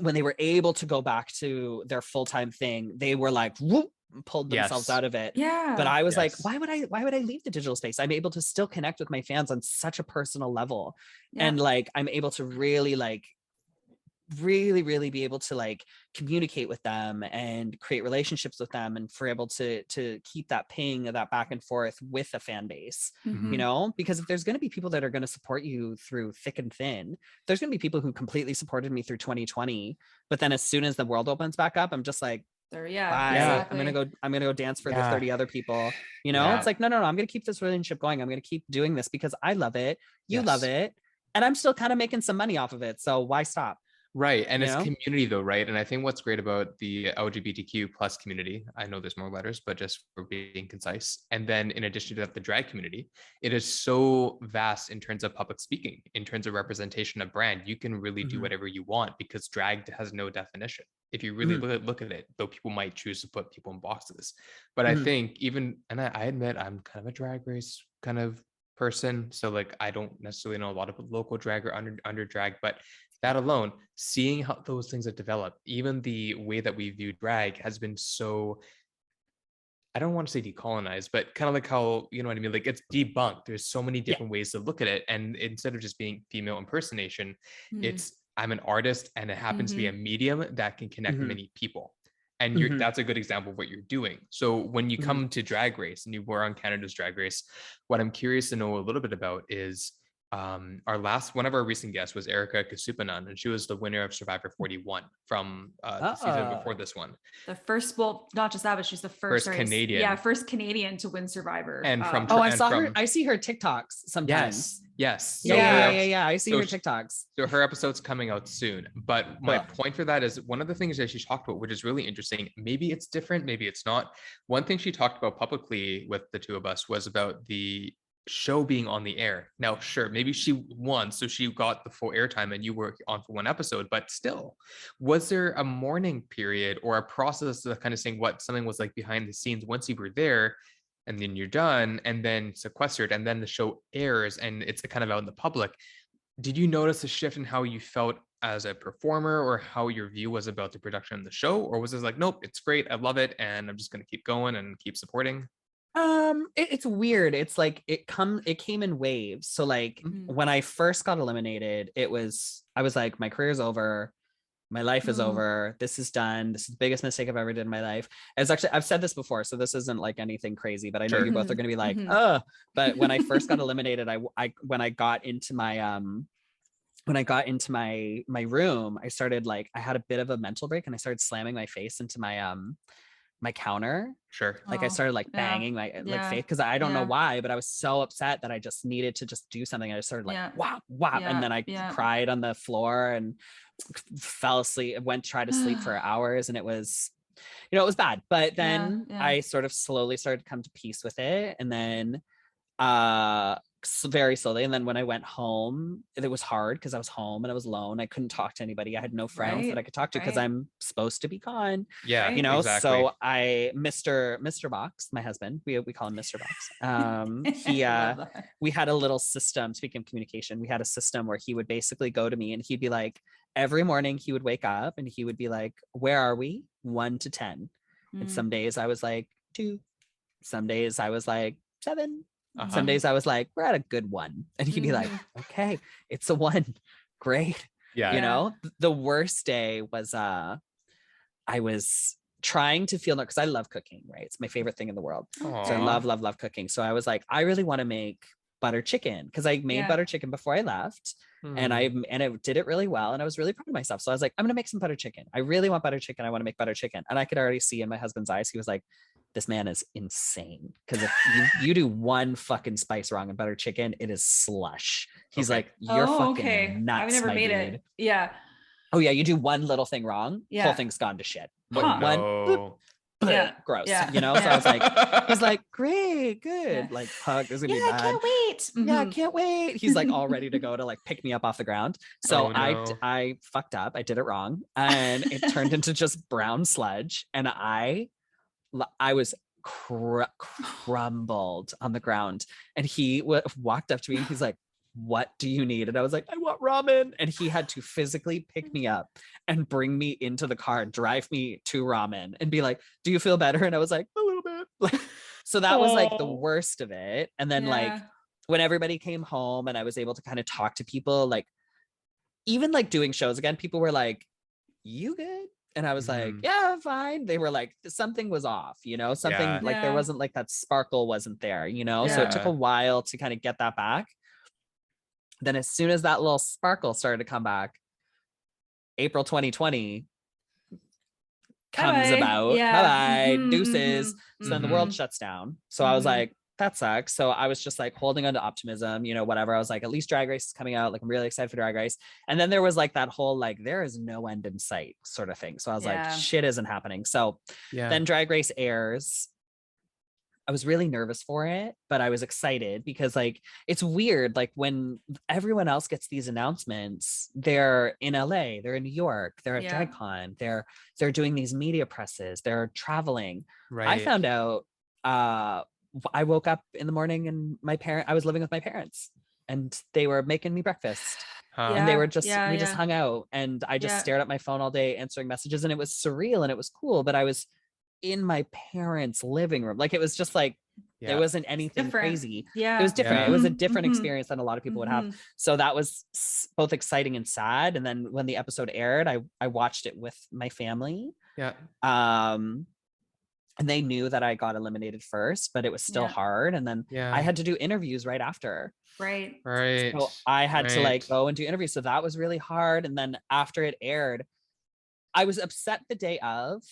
when they were able to go back to their full-time thing, they were like, whoop, pulled themselves out of it. But I was like, why would I leave the digital space? I'm able to still connect with my fans on such a personal level. And like, I'm able to really like, really be able to like communicate with them and create relationships with them, and for able to keep that ping of that back and forth with a fan base, you know, because if there's going to be people that are going to support you through thick and thin, there's going to be people who completely supported me through 2020, but then as soon as the world opens back up, I'm just like, bye. Exactly. I'm gonna go dance for the 30 other people, you know. It's like, no, I'm gonna keep this relationship going. I'm gonna keep doing this because I love it, you love it, and I'm still kind of making some money off of it, so why stop? Right. And it's community though, right? And I think what's great about the LGBTQ plus community, I know there's more letters, but just for being concise. And then in addition to that, the drag community, it is so vast in terms of public speaking, in terms of representation of brand. You can really do whatever you want because drag has no definition. If you really look at it, though people might choose to put people in boxes. But I think even, and I admit I'm kind of a drag race kind of person. So like, I don't necessarily know a lot of local drag or under drag, but that alone, seeing how those things have developed, even the way that we view drag has been so, I don't want to say decolonized, but kind of like how, you know what I mean? Like it's debunked. There's so many different ways to look at it. And instead of just being female impersonation, it's, I'm an artist and it happens to be a medium that can connect many people. And that's a good example of what you're doing. So when you come to Drag Race and you were on Canada's Drag Race, what I'm curious to know a little bit about is one of our recent guests was Erica Kasupanan, and she was the winner of Survivor 41 from the season before this one. The first, well, not just that, but she's the first Canadian. Yeah, first Canadian to win Survivor. And from I see her TikToks sometimes. Yes. So I see her TikToks. So her episode's coming out soon. But my point for that is one of the things that she talked about, which is really interesting. Maybe it's different, maybe it's not. One thing she talked about publicly with the two of us was about the show being on the air. Now, sure, maybe she won, so she got the full airtime and you were on for one episode, but still, was there a mourning period or a process of kind of saying what something was like behind the scenes once you were there and then you're done and then sequestered and then the show airs and it's kind of out in the public? Did you notice a shift in how you felt as a performer or how your view was about the production of the show? Or was it like, nope, it's great, I love it, and I'm just going to keep going and keep supporting? It's weird. It's like it came in waves. So like when I first got eliminated, I was like, my career's over, my life is over, this is done, this is the biggest mistake I've ever did in my life. It's actually, I've said this before, so this isn't like anything crazy, but I know you both are going to be like, but when I first got eliminated, when I got into my my room, I started like, I had a bit of a mental break and I started slamming my face into my my counter. Like I started like banging my like face because I don't know why, but I was so upset that I just needed to just do something. I just started like whop, and then I cried on the floor and fell asleep. Tried to sleep for hours, and it was, you know, it was bad. But then I sort of slowly started to come to peace with it, and then very slowly. And then when I went home, it was hard because I was home and I was alone. I couldn't talk to anybody. I had no friends that I could talk to because I'm supposed to be gone. Yeah, you know. Exactly. So Mr. Boxx, my husband, we call him Mr. Boxx. We had a little system. Speaking of communication, we had a system where he would basically go to me and he'd be like, every morning he would wake up and he would be like, "Where are we? 1 to 10." And some days I was like 2. Some days I was like 7. Some days I was like, we're at a good 1. And he'd be like, okay, it's a 1. Great. You know, the worst day was I was trying to feel, because I love cooking, right? It's my favorite thing in the world. Aww. So I love cooking. So I was like, I really want to make butter chicken, because I made butter chicken before I left. And I did it really well, and I was really proud of myself. So I was like, I'm gonna make some butter chicken. I really want butter chicken. I want to make butter chicken. And I could already see in my husband's eyes, he was like, this man is insane. Because if you do one fucking spice wrong in butter chicken, it is slush. He's like, you're fucking nuts. I've never made it. Yeah. Oh yeah, you do one little thing wrong, whole thing's gone to shit. One boop, gross. You know. So I was like, he's like, great, good. Like, hug, this is gonna be bad. I can't wait. Yeah, I can't wait. He's like all ready to go to like pick me up off the ground. So I fucked up. I did it wrong, and it turned into just brown sludge, and I was crumbled on the ground. And he walked up to me, and he's like, what do you need? And I was like, I want ramen. And he had to physically pick me up and bring me into the car and drive me to ramen and be like, do you feel better? And I was like, a little bit. Like, so that was like the worst of it. And then like when everybody came home and I was able to kind of talk to people, like even like doing shows again, people were like, you good? And I was like, yeah, I'm fine. They were like, something was off, you know, something like there wasn't like that sparkle wasn't there, you know? So it took a while to kind of get that back. Then as soon as that little sparkle started to come back, April 2020 comes about. Bye-bye, deuces. So then the world shuts down. So I was like, that sucks. So I was just like holding on to optimism, you know, whatever. I was like, at least Drag Race is coming out. Like, I'm really excited for Drag Race. And then there was like that whole, like, there is no end in sight sort of thing. So I was like, shit isn't happening. So then Drag Race airs. I was really nervous for it, but I was excited because like, it's weird. Like when everyone else gets these announcements, they're in LA, they're in New York, they're at DragCon, they're doing these media presses, they're traveling. Right. I found out, I woke up in the morning and I was living with my parents and they were making me breakfast. And they were just, we just hung out and I just stared at my phone all day answering messages, and it was surreal and it was cool, but I was in my parents' living room. Like, it was just like, there wasn't anything crazy. It was different. It was a different experience than a lot of people would have. So that was both exciting and sad. And then when the episode aired, I watched it with my family. And they knew that I got eliminated first, but it was still hard. And then I had to do interviews right after. Right. So I had to like go and do interviews. So that was really hard. And then after it aired, I was upset the day of,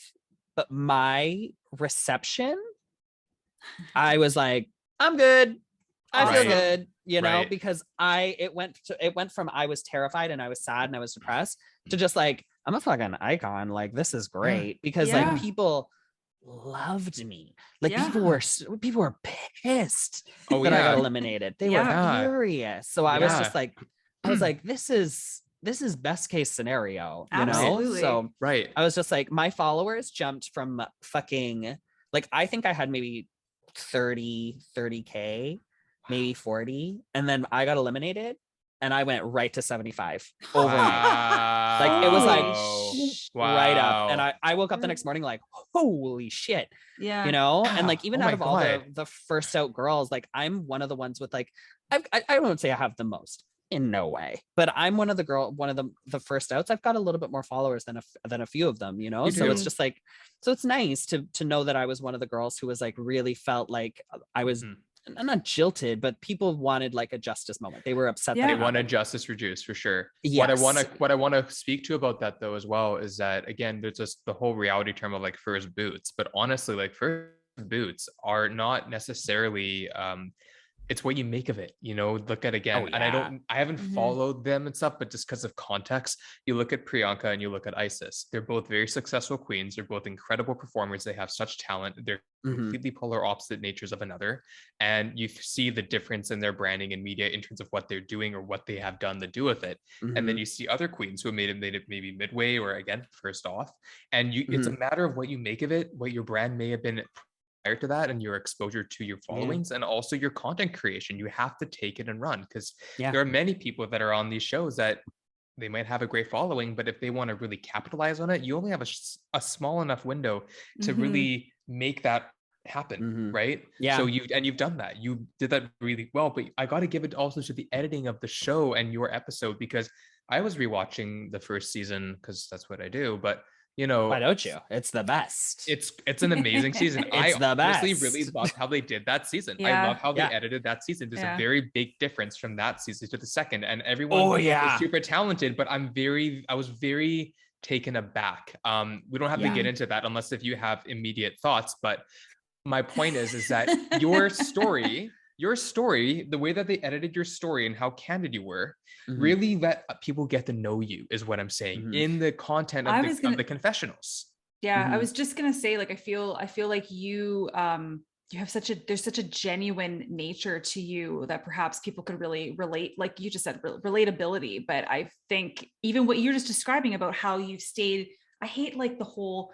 but my reception, I was like, I'm good. I feel good, you know, because it went from I was terrified and I was sad and I was depressed to just like, I'm a fucking icon. Like, this is great because like people loved me. Like people were pissed that I got eliminated. They were furious. So I was just like, this is best case scenario, you know? So I was just like, my followers jumped from fucking, like, I think I had maybe 30K, maybe 40. And then I got eliminated and I went right to 75 overnight. Like, it was like right up. And I woke up the next morning like, holy shit. You know? And like, even out of all the first out girls, like, I'm one of the ones with like, I won't say I have the most. In no way, but I'm one of the first outs. I've got a little bit more followers than a few of them, you know. So it's just like, so it's nice to know that I was one of the girls who was like really felt like I was not jilted, but people wanted like a justice moment. They were upset that they wanted justice for Juice for sure. Yes. What I want to speak to about that though as well is that again, there's just the whole reality term of like first boots, but honestly, like first boots are not necessarily it's what you make of it, you know. Look at again, and I haven't followed them and stuff, but just because of context, you look at Priyanka and you look at Isis. They're both very successful queens. They're both incredible performers. They have such talent. They're completely polar opposite natures of another, and you see the difference in their branding and media in terms of what they're doing or what they have done to do with it. And then you see other queens who have made it maybe midway or again first off, and it's a matter of what you make of it, what your brand may have been prior to that, and your exposure to your followings and also your content creation. You have to take it and run, because there are many people that are on these shows that they might have a great following, but if they want to really capitalize on it, you only have a small enough window to really make that happen, right? So you've done that. You did that really well, but I got to give it also to the editing of the show and your episode, because I was rewatching the first season because that's what I do, but you know, why don't you? It's the best. It's an amazing season. It's the best. Honestly really loved how they did that season. I love how they edited that season. There's a very big difference from that season to the second, and everyone is super talented, but I was very taken aback. We don't have to get into that unless if you have immediate thoughts, but my point is that your story, the way that they edited your story and how candid you were, really let people get to know you, is what I'm saying, in the content of the confessionals. Yeah, I was just gonna say, like, I feel like you have there's such a genuine nature to you that perhaps people could really relate, like you just said, relatability. But I think even what you're just describing about how you've stayed, I hate like the whole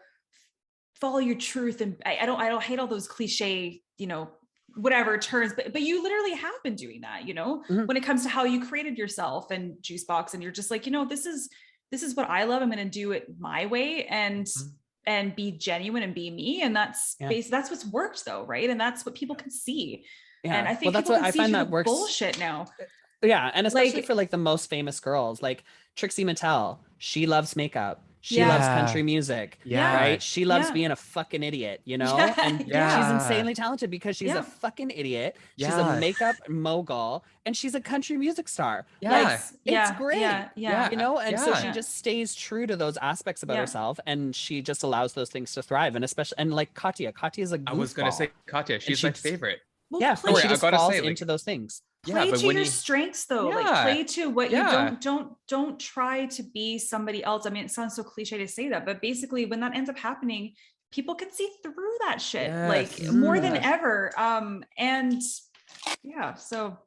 follow your truth, and I don't hate all those cliche, you know, whatever turns, but you literally have been doing that, you know, when it comes to how you created yourself and Juice Boxx, and you're just like, you know, this is what I love. I'm going to do it my way and be genuine and be me. And that's that's what's worked though. Right. And that's what people can see. Yeah. And I think that's what I find that works. Bullshit now. Yeah. And especially for like the most famous girls, like Trixie Mattel, she loves makeup. She loves country music, right? She loves being a fucking idiot, you know? And she's insanely talented because she's a fucking idiot. She's a makeup mogul and she's a country music star. Like, it's great, you know? And so she just stays true to those aspects about herself, and she just allows those things to thrive. And especially, and like Katya is a goofball. I was going to say Katya, she's my favorite. Well, she just falls into those things. Play to your strengths though, like play to what you don't try to be somebody else. I mean, it sounds so cliche to say that, but basically when that ends up happening, people can see through that shit like more than ever. And so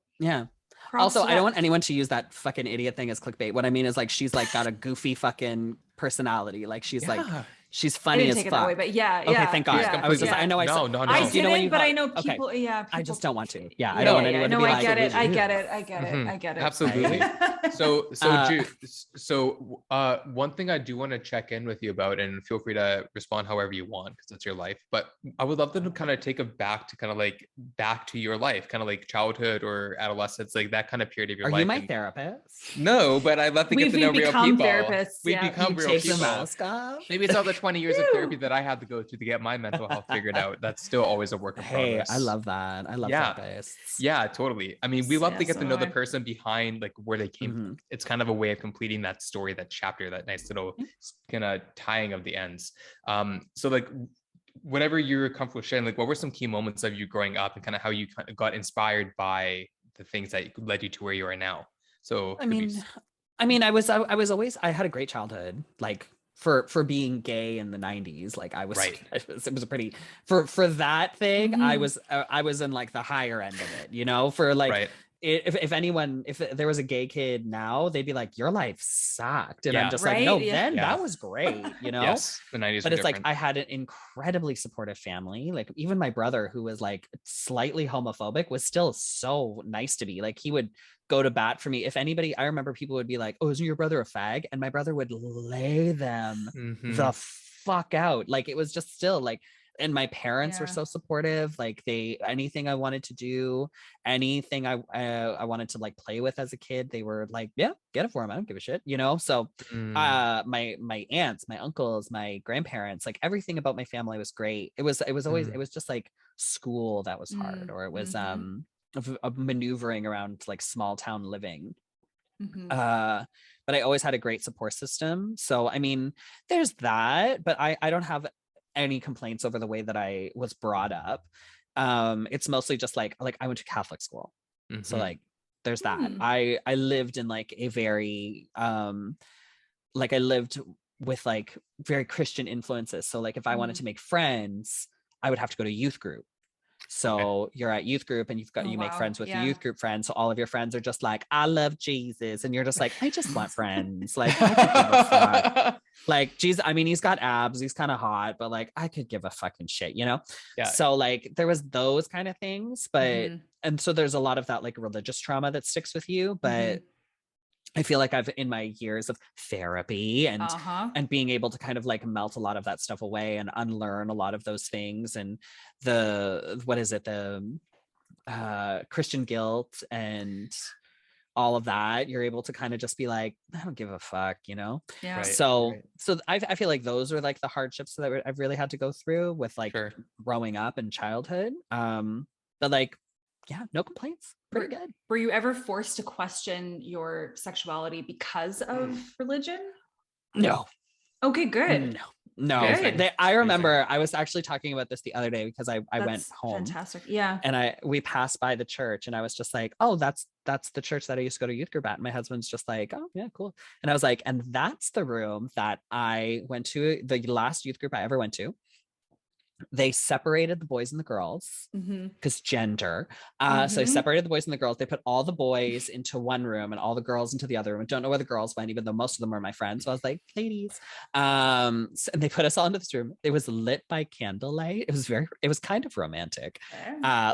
also, I don't want anyone to use that fucking idiot thing as clickbait. What I mean is like, she's like got a goofy fucking personality. Like she's like, she's funny as fuck. Way, but okay, thank God. I was just, I know no. I didn't, but I know people. Okay. Yeah, people, I just don't want to. Yeah, I don't want anyone to be like. I get it. Absolutely. So, one thing I do want to check in with you about, and feel free to respond however you want because it's your life. But I would love to kind of take it back to kind of like back to your life, kind of like childhood or adolescence, like that kind of period of your life. Are you my therapist? No, but I'd love to get to know real people. We become real people. The mask off? Maybe it's all the 20 years of therapy that I had to go through to get my mental health figured out. That's still always a work in progress. I love that. I love therapists. Yeah, totally. I mean, we love to get to know the person behind like where they came from. It's kind of a way of completing that story, that chapter, that nice little kind of tying of the ends. So like whatever you're comfortable sharing, like what were some key moments of you growing up and kind of how you kind of got inspired by the things that led you to where you are now? So I mean, I was always, I had a great childhood, like for being gay in the 90s. Like I was, it was a pretty, for that thing, I was in like the higher end of it, you know, for like, if there was a gay kid now, they'd be like, your life sucked. And I'm just like, no, then that was great, you know? The 90s. But it's like, I had an incredibly supportive family. Like even my brother, who was like slightly homophobic, was still so nice to me. Like he would go to bat for me. If anybody, I remember people would be like, oh, isn't your brother a fag? And my brother would lay them the fuck out. Like it was just still like, and my parents were so supportive. Like anything I wanted to do, anything I wanted to like play with as a kid, they were like, yeah, get it for him. I don't give a shit, you know? So my aunts, my uncles, my grandparents, like everything about my family was great. It was always, it was just like school that was hard, or it was of maneuvering around like small town living. But I always had a great support system. So I mean, there's that, but I don't have any complaints over the way that I was brought up. It's mostly just like I went to Catholic school. So like there's that. I lived in like a very like I lived with like very Christian influences. So like if I wanted to make friends, I would have to go to youth group. So you're at youth group and you make friends with the youth group friends. So all of your friends are just like, I love Jesus. And you're just like, I just want friends. Like, I could give a fuck. Like, Jesus, I mean, he's got abs. He's kind of hot, but like, I could give a fucking shit, you know? Yeah. So like, there was those kind of things, but, and so there's a lot of that like religious trauma that sticks with you, but I feel like I've in my years of therapy and being able to kind of like melt a lot of that stuff away and unlearn a lot of those things, and the Christian guilt and all of that, you're able to kind of just be like, I don't give a fuck, you know? Yeah. Right, so right. so I feel like those are like the hardships that I've really had to go through with like growing up in childhood. But like, yeah, no complaints. Pretty good. Were you ever forced to question your sexuality because of religion? No. Okay, good. No. I remember I was actually talking about this the other day because I went home. Fantastic. Yeah. And we passed by the church and I was just like, oh, that's the church that I used to go to youth group at. And my husband's just like, oh yeah, cool. And I was like, and that's the room that I went to, the last youth group I ever went to. They separated the boys and the girls because gender. So they separated the boys and the girls. They put all the boys into one room and all the girls into the other room. I don't know where the girls went, even though most of them were my friends. So I was like, ladies. And they put us all into this room. It was lit by candlelight. It was kind of romantic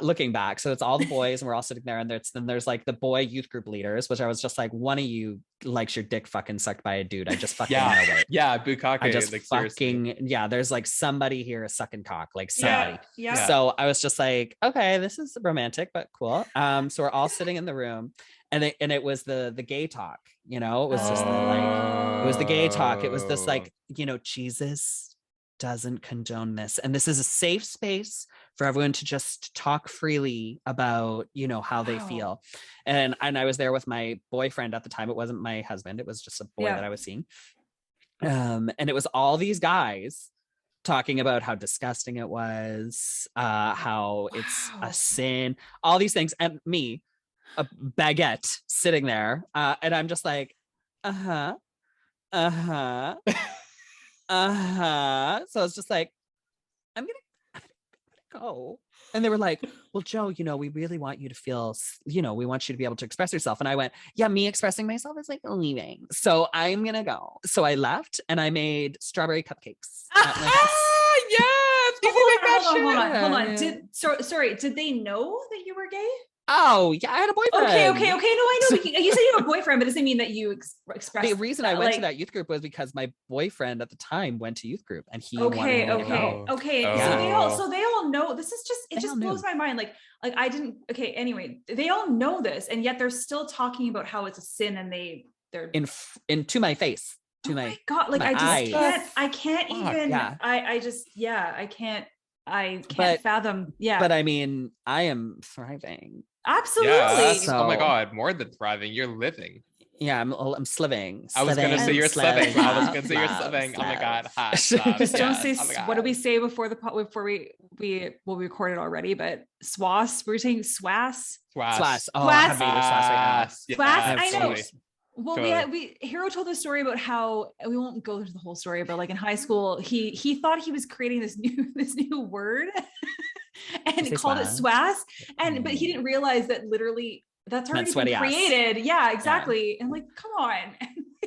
looking back. So it's all the boys and we're all sitting there and there's like the boy youth group leaders, which I was just like, one of you likes your dick fucking sucked by a dude. I just fucking know it. Yeah, bukkake. I just like, fucking there's like somebody here is sucking cock, like somebody. Yeah. So I was just like, okay, this is romantic, but cool. So we're all sitting in the room, and it was the gay talk, you know. It was just it was the gay talk. It was this like, you know, Jesus doesn't condone this, and this is a safe space for everyone to just talk freely about, you know, how they feel. And I was there with my boyfriend at the time. It wasn't my husband, it was just a boy that I was seeing. And it was all these guys talking about how disgusting it was, how it's a sin, all these things, and me, a baguette sitting there, and I'm just like, so it's just like, I'm gonna go. And they were like, well, Joe, you know, we really want you to feel, you know, we want you to be able to express yourself. And I went, yeah, me expressing myself is like leaving. So I'm going to go. So I left and I made strawberry cupcakes. Hold on. Sorry, did they know that you were gay? Oh, yeah, I had a boyfriend. Okay. No, I know. You said you have a boyfriend, but it doesn't mean that you expressed. The reason I went to that youth group was because my boyfriend at the time went to youth group, and he wanted me to go. Okay. So they all know. This is just it just blows my mind. Like I didn't. Okay. Anyway, they all know this, and yet they're still talking about how it's a sin, and they're into my face. To my God! Like I can't even. Yeah. I can't fathom. Yeah. But I mean, I am thriving. Absolutely. Yeah, oh my God, more than thriving, you're living. Yeah, I'm sliving. I was gonna say you're sliving. Oh my God. Just don't say. What do we say before we record it already? But swass. We're saying swass. Swass. Oh, swass. Swass. I know. Well, we Hero told a story about how we won't go through the whole story, but like in high school, he thought he was creating this new word and called it swass, but he didn't realize that literally that's already been created. Yeah, exactly. And like, come on.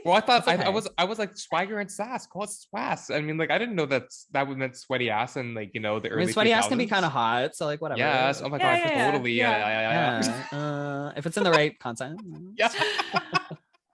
Well, I thought I was like swagger and sass, call it swass. I mean, like I didn't know that would meant sweaty ass and like, you know, the early sweaty 2000s. Ass can be kind of hot, so like whatever. Yes. Oh my God, totally. Yeah. If it's in the right content. Yeah.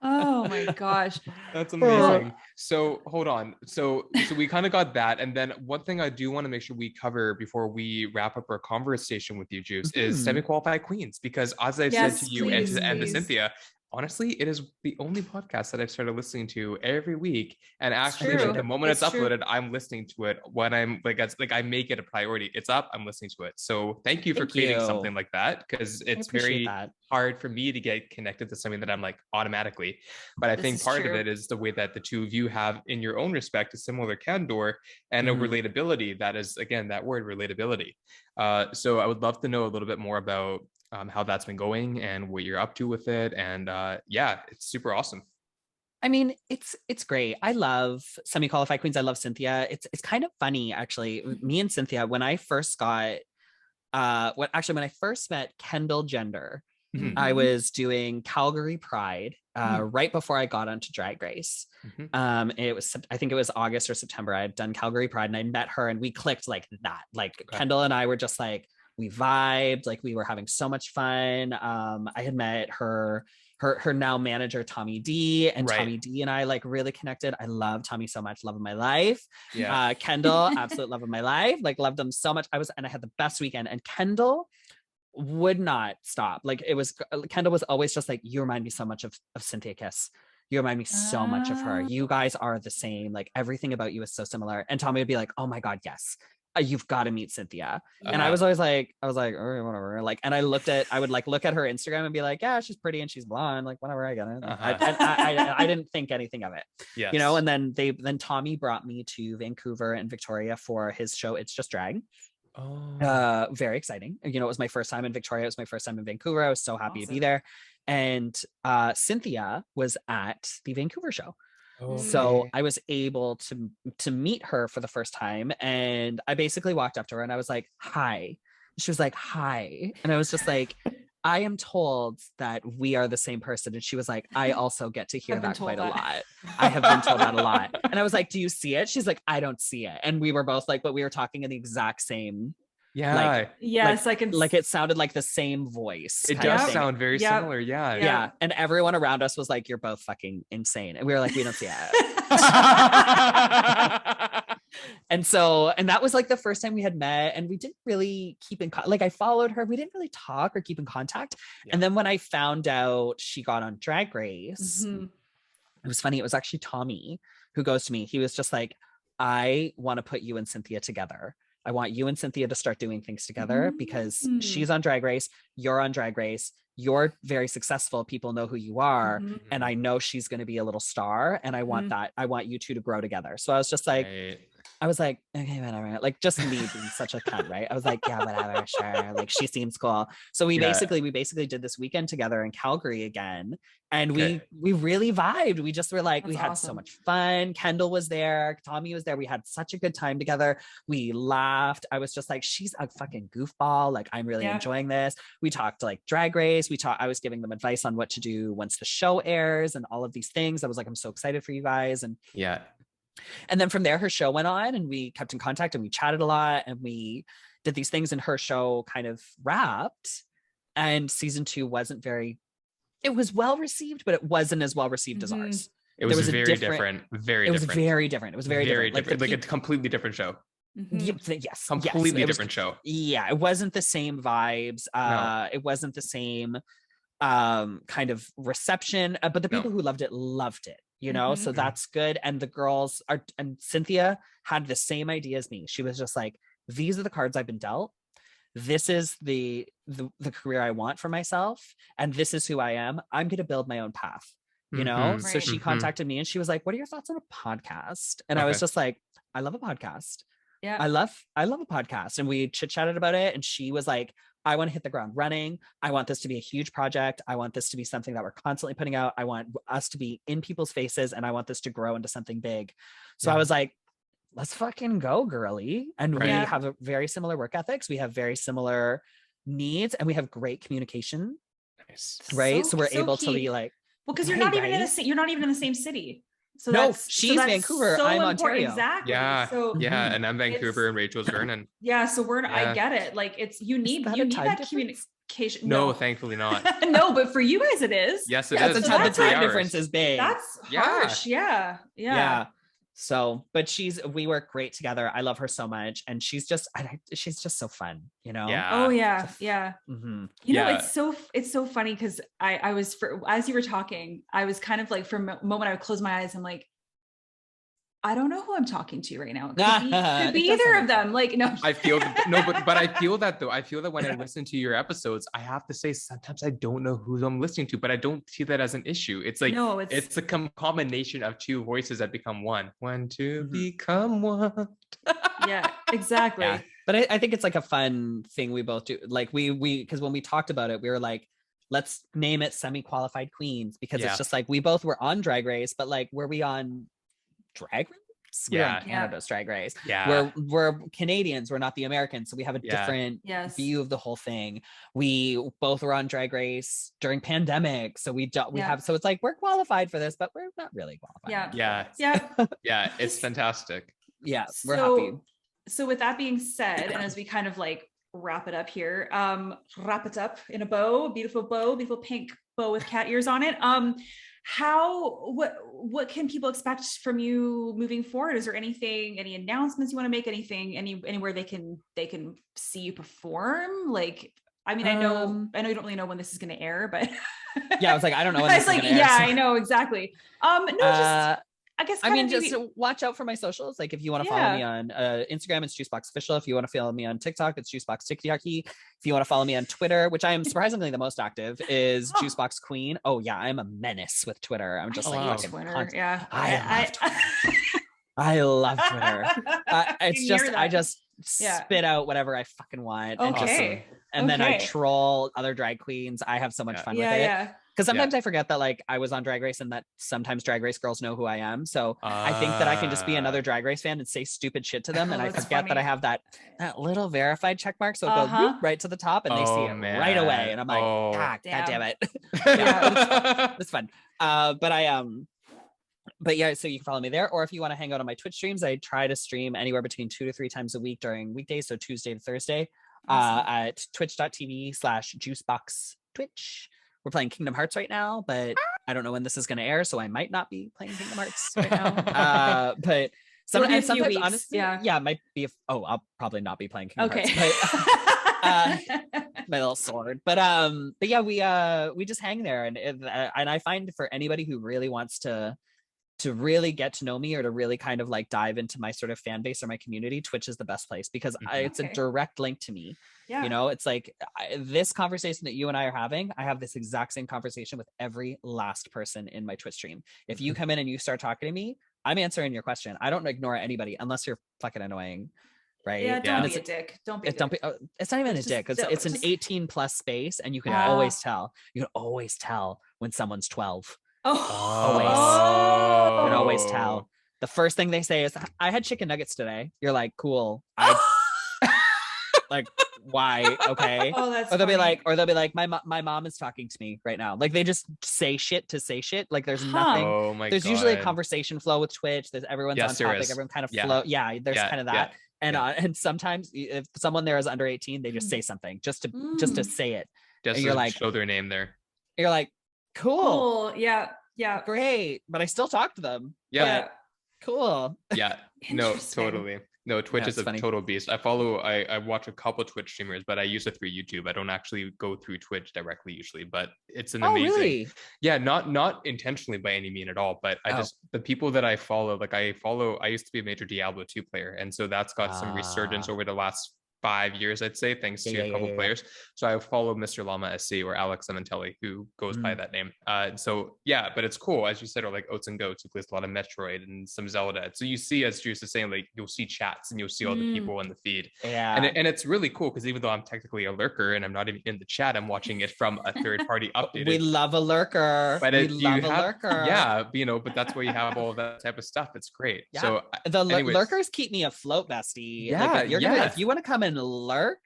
Oh my gosh. That's amazing. So hold on. So we kind of got that. And then one thing I do want to make sure we cover before we wrap up our conversation with you, Juice, is semi-qualified queens. Because as I've said to you and to Cynthia, honestly, it is the only podcast that I've started listening to every week. And actually, the moment it's uploaded, I'm listening to it when I'm like, I make it a priority. It's up, I'm listening to it. So thank you for creating something like that, because it's very hard for me to get connected to something that I'm like automatically. But I think part of it is the way that the two of you have, in your own respect, a similar candor and a relatability. That is, again, that word relatability. So I would love to know a little bit more about how that's been going and what you're up to with it. And it's super awesome. I mean, it's great. I love semi-qualified queens. I love Cynthia. It's kind of funny, actually. Me and Cynthia, when I first got when I first met Kendall Gender, I was doing Calgary Pride right before I got onto Drag Race. It was, I think it was August or September. I had done Calgary Pride and I met her and we clicked like that. Like Kendall and I were just like, we vibed, like we were having so much fun. I had met her now manager, Tommy D, and Tommy D and I like really connected. I love Tommy so much, love of my life. Yeah. Kendall, absolute love of my life. Like loved them so much. I had the best weekend. And Kendall would not stop. Like it was, Kendall was always just like, you remind me so much of Cynthia Kiss. You remind me so much of her. You guys are the same. Like everything about you is so similar. And Tommy would be like, oh my God, yes. You've got to meet Cynthia. And I was always like, all right, whatever. Like, and I would like look at her Instagram and be like, yeah, she's pretty and she's blonde. Like, whatever, I get it. I didn't think anything of it. Yes. You know, and then Tommy brought me to Vancouver and Victoria for his show, It's Just Drag. Oh. Very exciting. You know, it was my first time in Victoria. It was my first time in Vancouver. I was so happy to be there. And Cynthia was at the Vancouver show. Okay. So I was able to meet her for the first time. And I basically walked up to her and I was like, hi. She was like, hi. And I was just like, I am told that we are the same person. And she was like, I also get to hear that quite a lot. I have been told that a lot. And I was like, do you see it? She's like, I don't see it. And we were both like, but we were talking in the exact same. Yeah. Like, yes, like, I can. Like it sounded like the same voice. It does sound very similar. Yeah. Yeah. And everyone around us was like, you're both fucking insane. And we were like, we don't see it. And that was like the first time we had met, and we didn't really keep in contact. Like I followed her. We didn't really talk or keep in contact. Yeah. And then when I found out she got on Drag Race, it was funny. It was actually Tommy who goes to me. He was just like, I want to put you and Cynthia together. I want you and Cynthia to start doing things together because she's on Drag Race. You're on Drag Race. You're very successful. People know who you are. And I know she's going to be a little star. And I want that. I want you two to grow together. So I was just like, I was like, okay, whatever. Like just me being such a cunt, right? I was like, yeah, whatever, sure. Like she seems cool. So we basically did this weekend together in Calgary again. And we really vibed. We just were like, we had so much fun. Kendall was there. Tommy was there. We had such a good time together. We laughed. I was just like, she's a fucking goofball. Like, I'm really enjoying this. We talked like Drag Race. I was giving them advice on what to do once the show airs and all of these things. I was like, I'm so excited for you guys. And then from there, her show went on and we kept in contact and we chatted a lot and we did these things, and her show kind of wrapped, and season 2 it was well received, but it wasn't as well received as ours. It was very different. It was very different. It was very different. Like a completely different show. Yes. Completely different show. Yeah. It wasn't the same vibes. No. It wasn't the same kind of reception, but the people who loved it, you know? So that's good. And the girls and Cynthia had the same idea as me. She was just like, these are the cards I've been dealt. This is the career I want for myself. And this is who I am. I'm going to build my own path, you know? So she contacted me and she was like, what are your thoughts on a podcast? And I was just like, I love a podcast. Yeah. I love a podcast. And we chit-chatted about it. And she was like, I want to hit the ground running. I want this to be a huge project. I want this to be something that we're constantly putting out. I want us to be in people's faces, and I want this to grow into something big. So I was like, let's fucking go, girly. And we have a very similar work ethics. We have very similar needs, and we have great communication. Nice. Right. So we're able to be like, well, because you're not even in the same city. So no, she's Vancouver. I'm Ontario. Exactly. Yeah. So and I'm Vancouver and Rachel's Vernon. Yeah. So I get it. Like you need that communication. No, thankfully not. No, but for you guys it is. Yes, it is. The time difference is big. That's harsh. Yeah. So, but we work great together. I love her so much. And she's just so fun, you know? Yeah. Oh yeah. Yeah. You know, it's so funny because I was, as you were talking, I was kind of like, for a moment I would close my eyes and like, I don't know who I'm talking to right now. Could be either of them. Like, no. I feel but I feel that though. I feel that when I listen to your episodes, I have to say sometimes I don't know who I'm listening to, but I don't see that as an issue. It's like, it's a combination of two voices that become one. One, two, become one. Yeah, exactly. Yeah. But I think it's like a fun thing we both do. Like because when we talked about it, we were like, let's name it Semi-Qualified Queens, because it's just like, we both were on Drag Race, but like, were we on Drag Race? We're on Canada's Drag Race. Yeah. We're Canadians. We're not the Americans. So we have a different view of the whole thing. We both were on Drag Race during pandemic. So we have, so it's like, we're qualified for this, but we're not really qualified. Yeah. It's fantastic. Yeah. We're happy. So with that being said, and as we kind of like wrap it up here, wrap it up in a beautiful pink bow with cat ears on it. What can people expect from you moving forward? Is there any announcements you want to make, anywhere they can see you perform? Like, I mean, I know you don't really know when this is going to air, but yeah, I was like, I don't know when this is going to air. Yeah, so. I know exactly. No, just I guess. I mean, just watch out for my socials. Like, if you want to follow me on Instagram, it's Juice Boxx Official. If you want to follow me on TikTok, it's Juice Boxx TikTok. If you want to follow me on Twitter, which I am surprisingly the most active, is Juice Boxx Queen. Oh yeah, I'm a menace with Twitter. I'm just Twitter. Yeah, I love Twitter. It's just I just spit out whatever I fucking want, and then I troll other drag queens. I have so much fun with it. Yeah. Because sometimes I forget that like I was on Drag Race and that sometimes Drag Race girls know who I am. So I think that I can just be another Drag Race fan and say stupid shit to them. And I forget that I have that little verified check mark. So it goes right to the top and they see it right away. And I'm like, God damn it. It's fun. But yeah, so you can follow me there. Or if you want to hang out on my Twitch streams, I try to stream anywhere between 2 to 3 times a week during weekdays. So Tuesday to Thursday at twitch.tv/juiceboxx We're playing Kingdom Hearts right now, but I don't know when this is going to air, so I might not be playing Kingdom Hearts right now. But sometimes honestly, it might be. I'll probably not be playing Kingdom Hearts. But, my little sword. But yeah, we just hang there, and I find for anybody who really wants to really get to know me or to really kind of like dive into my sort of fan base or my community, Twitch is the best place because it's a direct link to me. Yeah. You know, it's like this conversation that you and I are having, I have this exact same conversation with every last person in my Twitch stream. If you come in and you start talking to me, I'm answering your question. I don't ignore anybody unless you're fucking annoying. Right. Yeah, don't be a dick. Don't be a dick. It's not even a dick. It's an 18 plus space and you can always tell. You can always tell when someone's 12. Always. You can always tell. The first thing they say is, I had chicken nuggets today. You're like, cool. Like, why? Okay. That's or they'll funny. Be like, my mom is talking to me right now. Like they just say shit to say shit. Like there's nothing. There's usually a conversation flow with Twitch. There's everyone's on topic. Everyone kind of flow. Yeah, there's kind of that. And sometimes if someone there is under 18, they just say something just to say it. Just you're like, show their name there. You're like, cool. Yeah. Great. But I still talk to them. Yeah. Cool. Yeah. No, totally. No, Twitch is a total beast. I watch a couple Twitch streamers, but I use it through YouTube. I don't actually go through Twitch directly usually, but it's an amazing. Really? Yeah, not intentionally by any mean at all, but the people that I follow, I used to be a major Diablo 2 player. And so that's got some resurgence over the last 5 years, I'd say, thanks to a couple players. So I follow Mr. Llama SC or Alex Cementelli, who goes by that name. So yeah, but it's cool, as you said, or like Oats and Goats, who plays a lot of Metroid and some Zelda. So you see, as Juice is saying, like you'll see chats and you'll see all the people in the feed. Yeah, and it's really cool because even though I'm technically a lurker and I'm not even in the chat, I'm watching it from a third party update. We love a lurker. But we love a lurker. Yeah, but that's where you have all that type of stuff. It's great. Yeah. So the lurkers keep me afloat, bestie. Yeah, like if you want to come and lurk.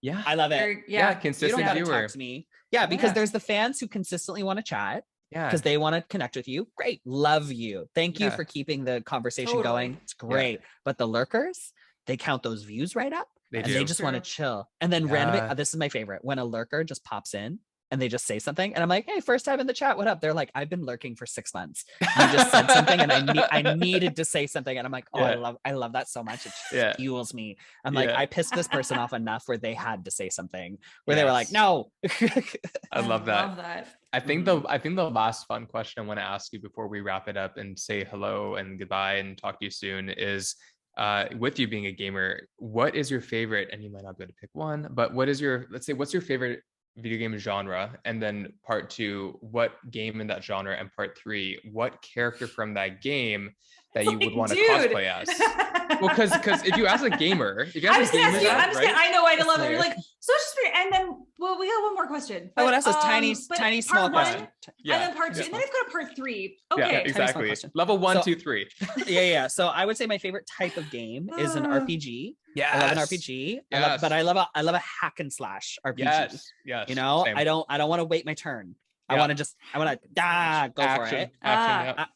Yeah, I love it. Consistent you don't viewer. Talk to me. Yeah, because there's the fans who consistently want to chat. Yeah, because they want to connect with you. Great, love you. Thank you for keeping the conversation going. It's great. But the lurkers, they count those views right up, they just want to chill. And then randomly, this is my favorite, when a lurker just pops in and they just say something, and I'm like, hey, first time in the chat, what up? They're like, I've been lurking for 6 months. You just said something, and I needed to say something, and I'm like, I love that so much. It fuels me. I'm like, I pissed this person off enough where they had to say something, where they were like, no. I love that. I think the last fun question I want to ask you before we wrap it up and say hello and goodbye and talk to you soon is, with you being a gamer, what is your favorite? And you might not be able to pick one, but what's your favorite video game genre? And then part 2, what game in that genre? And part 3, what character from that game that you would want to cosplay as? Well, because if you ask a gamer, I know, I love it. You're like, so just and then we got one more question. What else is tiny small question? And then part 2, and then I've got a part 3. Okay, yeah, exactly. Level 1, 2, 3. Yeah. So I would say my favorite type of game is an RPG. Yeah, I love an RPG. But I love a hack and slash RPG. Yes. You know, same. I don't want to wait my turn. I want to go for it.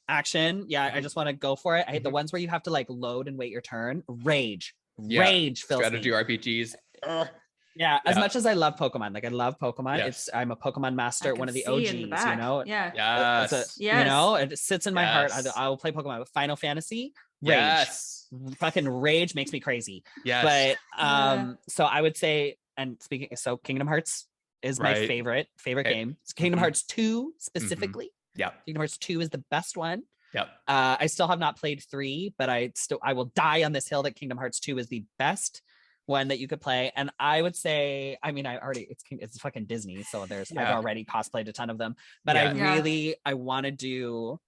Action. Yeah, I just want to go for it. I hate the ones where you have to like load and wait your turn. Rage fills strategy me. RPGs. Yeah, as much as I love Pokemon, like I love Pokemon. I'm a Pokemon master, one of the OGs, you know. You know, it sits in my heart. I will play Pokemon. With Final Fantasy, Rage. Fucking Rage makes me crazy. But so I would say and so Kingdom Hearts is my favorite game. It's Kingdom Hearts 2 specifically. Yeah. Kingdom Hearts 2 is the best one. Yep. I still have not played 3, but I will die on this hill that Kingdom Hearts 2 is the best one that you could play. And I would say, I mean, it's fucking Disney, so I've already cosplayed a ton of them, but I want to do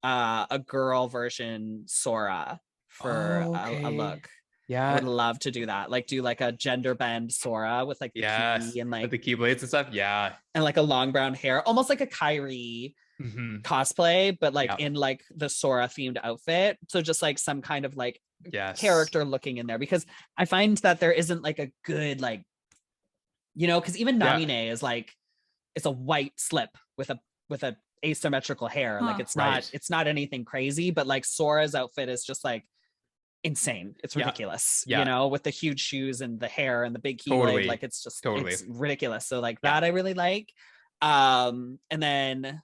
a girl version Sora for a look. Yeah, I would love to do that. Like do like a gender bend Sora with like the key and like with the keyblades and stuff. Yeah, and like a long brown hair, almost like a Kyrie cosplay, but like in like the Sora themed outfit. So just like some kind of like character looking in there, because I find that there isn't like a good like, you know, because even Namine is like, it's a white slip with a asymmetrical hair. Like it's not anything crazy, but like Sora's outfit is just like insane. It's ridiculous, you know, with the huge shoes and the hair and the big keyblade. Like it's just it's ridiculous. So like that I really like. And then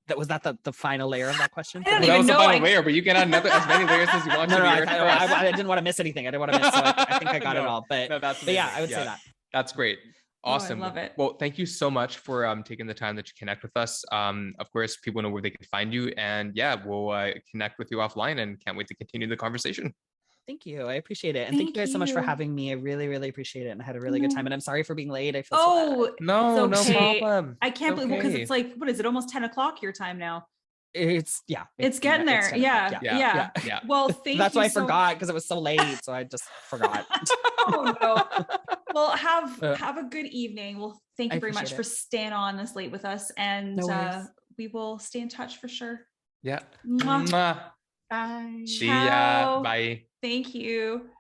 that the final layer of that question? That was the final layer, but you can add as many layers as you want. I didn't want to miss anything. I didn't want to miss, so I think I got it all. But yeah, I would say that. That's great. Awesome. I love it. Well, thank you so much for taking the time to connect with us. Of course, people know where they can find you, and we'll connect with you offline, and can't wait to continue the conversation. Thank you. I appreciate it. And thank you guys so much for having me. I really, really appreciate it. And I had a really good time. And I'm sorry for being late. I feel so bad. No problem. I can't believe, because it's like, what is it? Almost 10 o'clock your time now. It's getting there. Yeah. Well, that's why I forgot, because it was so late. So I just forgot. Oh no. Well, have a good evening. Well, thank you very much for staying on this late with us. And we will stay in touch for sure. Yeah. Mwah. Mwah. Bye. See ya. Bye. Thank you.